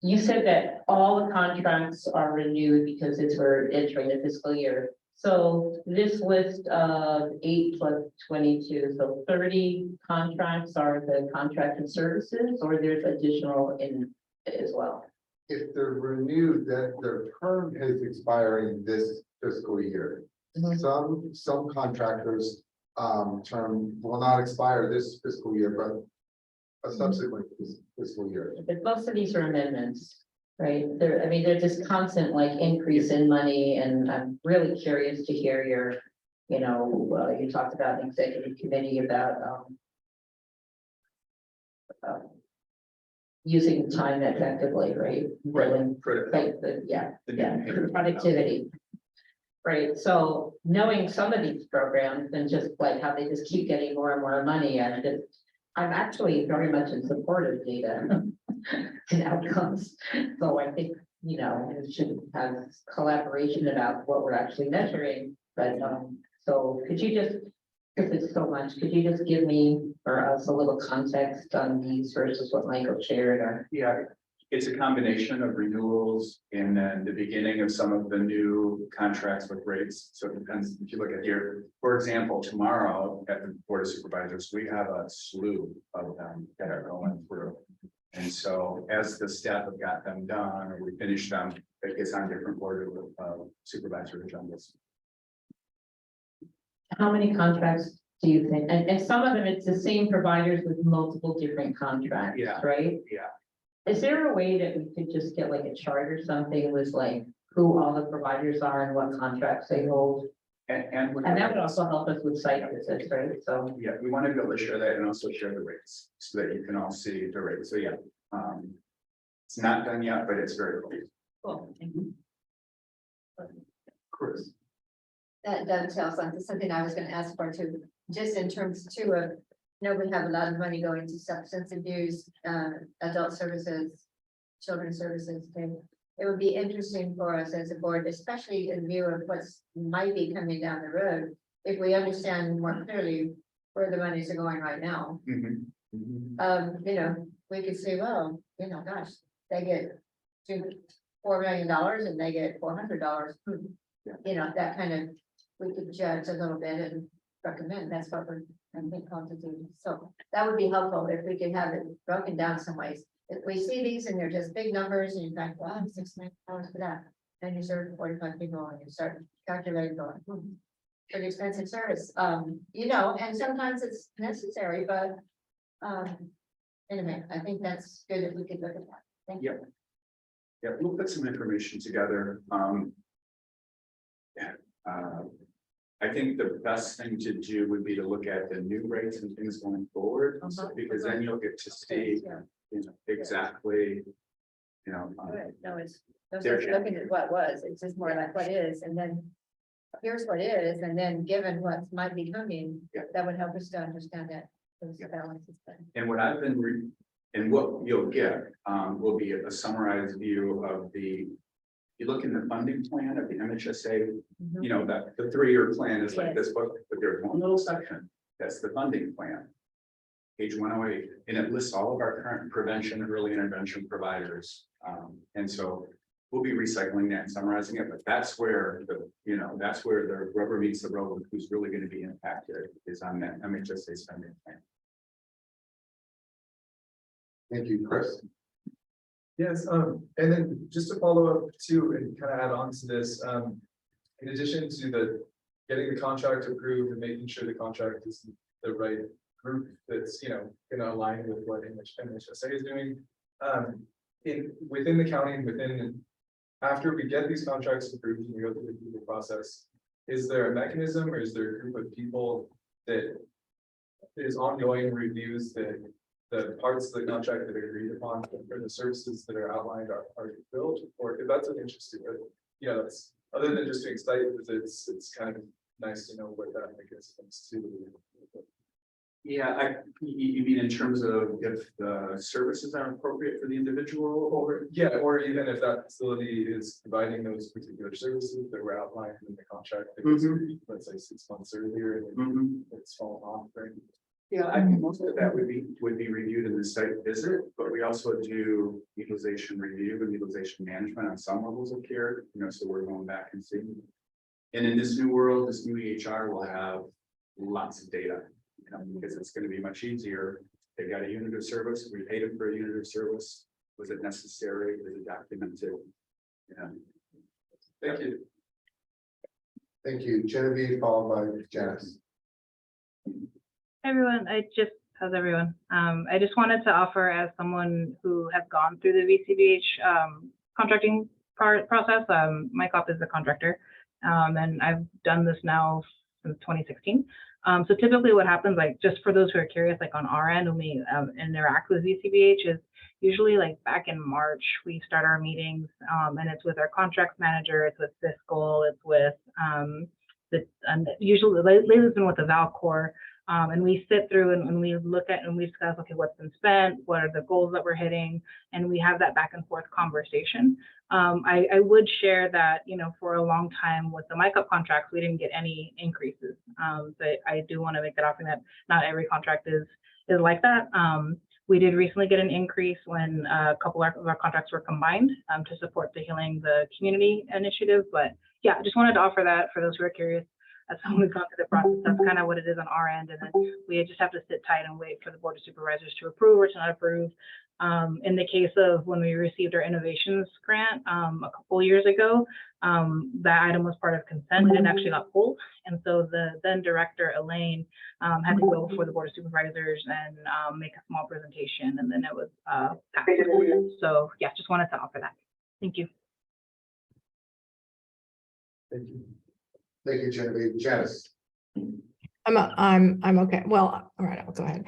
you said that all the contracts are renewed because we're entering the fiscal year. So this list of 8 plus 22, so 30 contracts are the contracted services, or there's additional in it as well? If they're renewed, that their term is expiring this fiscal year. Mhm. Some contractors term will not expire this fiscal year, but a subsequent fiscal year. But most of these are amendments, right? They're, I mean, they're just constant like increase in money, and I'm really curious to hear your, you know, you talked about an executive committee about using time effectively, right? Right. Yeah, productivity. Right, so knowing some of these programs and just like how they just keep getting more and more money, and I'm actually very much in support of data and outcomes. So I think, you know, it should have collaboration about what we're actually measuring. But so could you just, because it's so much, could you just give me or us a little context on these versus what Michael shared? Or Yeah, it's a combination of renewals and then the beginning of some of the new contracts with rates. So it depends. If you look at here, for example, tomorrow at the Board of Supervisors, we have a slew of them that are going through. And so as the staff have got them done or we finish them, it gets on different Board of Supervisor agendas. how many contracts do you think? And some of them, it's the same providers with multiple different contracts, Yeah. right? Yeah. Is there a way that we could just get like a chart or something with like who all the providers are and what contracts they hold? And And that would also help us with site visits, right? So, yeah, we want to be able to share that and also share the rates so that you can all see the rates. So yeah. It's not done yet, but it's very close. cool. Thank you. Chris. That dovetails onto something I was gonna ask for too, just in terms too of, you know, we have a lot of money going to substance abuse, adult services, children's services, thing. It would be interesting for us as a board, especially in view of what's might be coming down the road, if we understand more clearly where the monies are going right now. Mhm. You know, we could say, well, you know, gosh, they get $4 million and they get $400. You know, that kind of, we could judge a little bit and recommend, that's what we're, I think, called to do. So that would be helpful if we could have it broken down some ways. If we see these and they're just big numbers and you're like, wow, $6 million for that. Then you serve 45 people and you start calculating going, pretty expensive service. You know, and sometimes it's necessary, but anyway, I think that's good if we could look at that. Thank you. Yeah, we'll put some information together. I think the best thing to do would be to look at the new rates and things going forward, because then you'll get to see, you know, exactly, you know. No, it's, no There sense looking at what was, it's just more like what is, and then here's what is, and then given what might be coming, Yeah. that would help us to understand that. Those balances. And what I've been and what you'll get will be a summarized view of you look in the funding plan of the MHSA, you know, that the 3-year plan is like this book, but there's one little section That's the funding plan. Page 108, and it lists all of our current prevention and early intervention providers. And so we'll be recycling that and summarizing it, but that's where that's where the rubber meets the road with who's really going to be impacted is on that MHSA spending plan. Thank you, Chris. Yes, and then just to follow up too, and kind of add on to this, in addition to the getting the contract approved and making sure the contract is the right group that's, gonna align with what MHSA is doing. Within the county and after we get these contracts approved and we go through the approval process, is there a mechanism or is there a group of people that is ongoing reviews that the parts of the contract that are agreed upon or the services that are outlined are built? Or if that's an interesting, that's other than just doing site visits, it's kind of nice to know what that mechanism is too. Yeah, you mean in terms of if the services are appropriate for the individual or? Yeah, or even if that facility is providing those particular services that were outlined in the contract, that was agreed, let's say 6 months earlier, and it's fallen off, right? Yeah, I think most of that would be reviewed in the site visit, but we also do utilization review and utilization management on some levels of care, so we're going back and seeing. And in this new world, this new EHR will have lots of data, because it's going to be much easier. They got a unit of service, we paid them for a unit of service. Was it necessary? Was it documented? Yeah. Thank you. Thank you, Genevieve, followed by Janice. Everyone, how's everyone? I just wanted to offer, as someone who has gone through the VCBH contracting process, my COP is the contractor, and I've done this now since 2016. So typically what happens, like just for those who are curious, like on our end, when we interact with VCBH is usually like back in March, we start our meetings, and it's with our contracts manager, it's with fiscal, it's with usually lately it's been with the Valcor. And we sit through and we look at and we discuss, okay, what's been spent, what are the goals that we're hitting, and we have that back and forth conversation. I would share that, for a long time with the MyCup contracts, we didn't get any increases. But I do want to make that offering that not every contract is like that. We did recently get an increase when a couple of our contracts were combined to support the Healing the Community initiative. But yeah, I just wanted to offer that for those who are curious. As someone who's gone through the process, that's kind of what it is on our end. And then we just have to sit tight and wait for the Board of Supervisors to approve or to not approve. In the case of when we received our innovations grant a couple years ago, that item was part of consent and actually got pulled. And so the then director, Elaine, had to go before the Board of Supervisors and make a small presentation, and then it was passed. So yeah, just wanted to offer that. Thank you. Thank you. Thank you, Genevieve. Janice. I'm okay. Well, all right, I'll go ahead.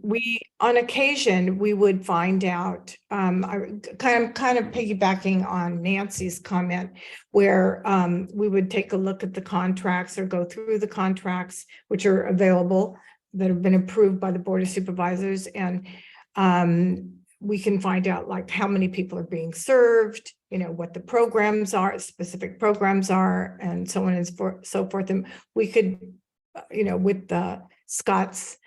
We, on occasion, we would find out, I'm kind of piggybacking on Nancy's comment, where we would take a look at the contracts or go through the contracts which are available that have been approved by the Board of Supervisors, and we can find out like how many people are being served, what the programs are, specific programs are, and so on and so forth. And we could, with Scott's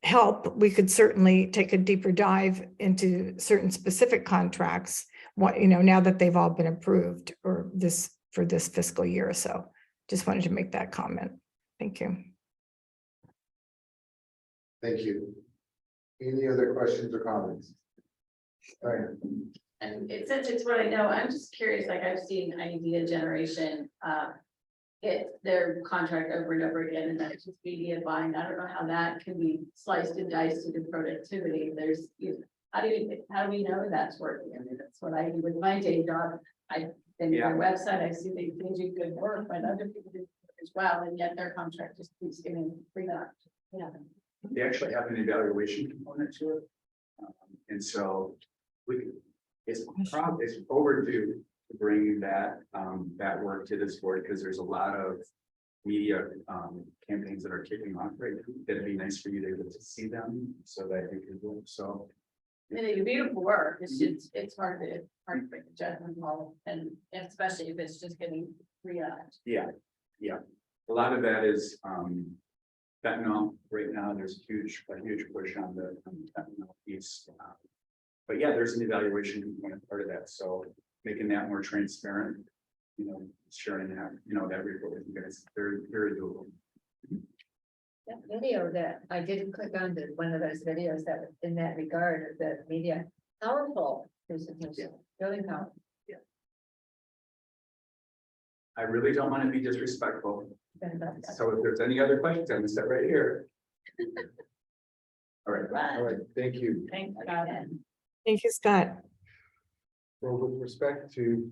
help, we could certainly take a deeper dive into certain specific contracts, now that they've all been approved or for this fiscal year or so. Just wanted to make that comment. Thank you. Thank you. Any other questions or comments? All right. And since it's what I know, I'm just curious, like I've seen Idea Generation get their contract over and over again, and that's just media buying. I don't know how that can be sliced and diced into productivity. There's, how do we know that's working? I mean, that's what I do with my day job. I've been to their website, I see they do good work, but other people do as well, and yet their contract just keeps getting redone. Yeah. They actually have an evaluation component to it. And so it's overdue to bring that work to this board, because there's a lot of media campaigns that are kicking off right now. It'd be nice for you to be able to see them so that you can do it. So I mean, they do beautiful work. It's just, it's hard to make a judgment call, and especially if it's just getting re-upped. yeah. a lot of that is, fentanyl right now. There's a huge push on the fentanyl piece. But yeah, there's an evaluation component part of that. So making that more transparent, sharing that, that report with you guys, very, very doable. That video that I did click on to one of those videos that was in that regard of the media, powerful presentation, really powerful. I really don't want to be disrespectful. So if there's any other questions, I'm gonna sit right here. All right, thank you. Thanks, Scott. Thank you, Scott. So with respect to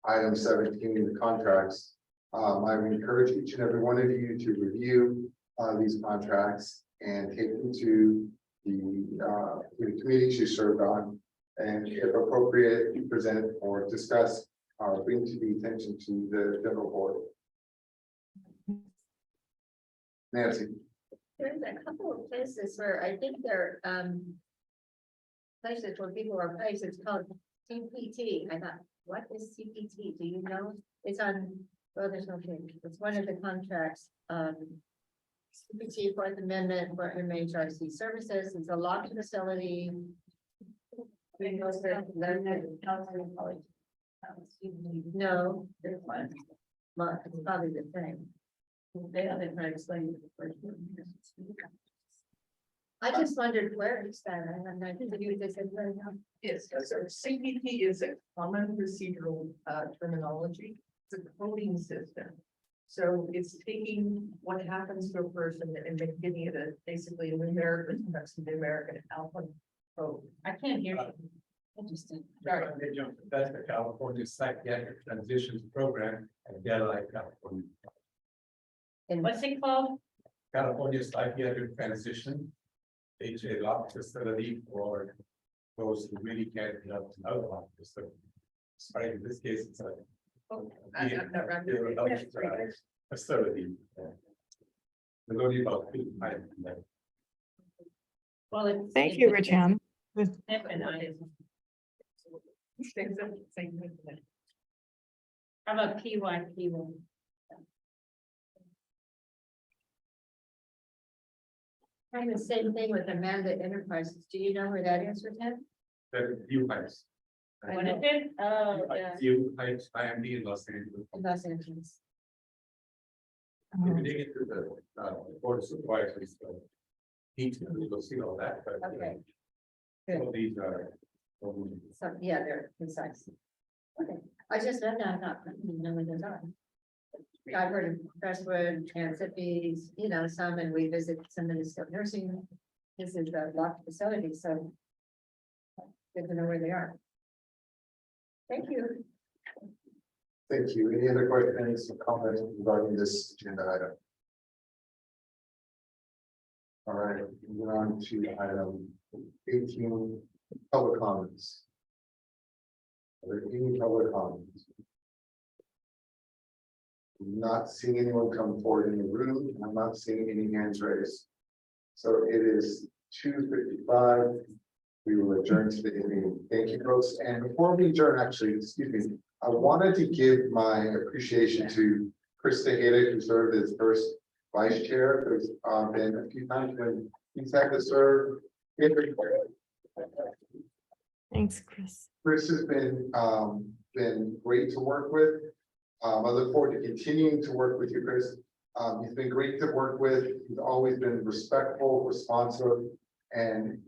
item 17, the contracts, I would encourage each and every one of you to review these contracts and take them to the committees you served on, and if appropriate, present or discuss or bring to the attention to the general board. Nancy. There's a couple of places where I think they're, places where people are placed, it's called CPT. I thought, what is CPT? Do you know? It's on, well, there's no change. It's one of the contracts, CPT, Fourth Amendment for MHRC services. It's a locked facility. No, it's probably the same. They haven't tried to explain it. I just wondered where is that? I have no idea this is right now. Yes, so CPT is a common procedural terminology. It's a coding system. So it's taking what happens to a person and then giving it a basically an American, that's the American alpha code. I can't hear you. Interesting. That's the California Psychiatric Transitions Program and California. And What's it called? California Psychiatric Transition. HA lock facility for those who really can't help another lock facility. Sorry, in this case, it's a facility. There's only about 2 items in there. Well, it's. Thank you, Rajan. How about PYP? kind of same thing with Amanda Enterprises. Do you know where that is, Rajan? There are few heights. What is it? Oh, yeah. Few heights, IMD in Los Angeles. In Los Angeles. If you dig into the board of supervisors, detail, you'll see all that, but. Okay. Some of these are. So, yeah, they're concise. Okay, I just read that, I thought, I didn't know what those are. I've heard of Crestwood, Transipes, some, and we visit some of the skilled nursing. This is a locked facility, so. Good to know where they are. Thank you. Thank you. Any other questions or comments regarding this agenda item? All right, moving on to item 18, public comments. Are there any public comments? Not seeing anyone come forward in the room. I'm not seeing any hands raised. So it is 2:55. We will adjourn today's meeting. Thank you, folks. And before we adjourn, actually, excuse me, I wanted to give my appreciation to Chris Tejeda, who served as first vice chair. There's been a few times when he's had to serve. Thanks, Chris. Chris has been great to work with. I look forward to continuing to work with you, Chris. He's been great to work with. He's always been respectful, responsive, and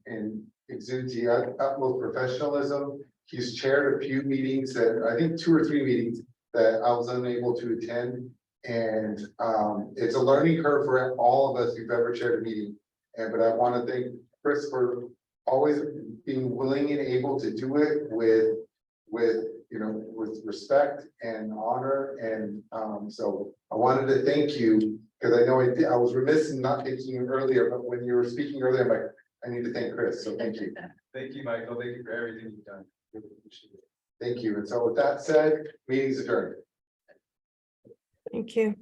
exudes the utmost professionalism. He's chaired a few meetings that I think 2 or 3 meetings that I was unable to attend. And it's a learning curve for all of us who've ever chaired a meeting. But I want to thank Chris for always being willing and able to do it with respect and honor. And so I wanted to thank you, because I know I was remiss in not thanking you earlier, but when you were speaking earlier, I'm like, I need to thank Chris, so thank you. Thank you, Michael. Thank you for everything you've done. Really appreciate it. Thank you. And so with that said, meeting's adjourned. Thank you.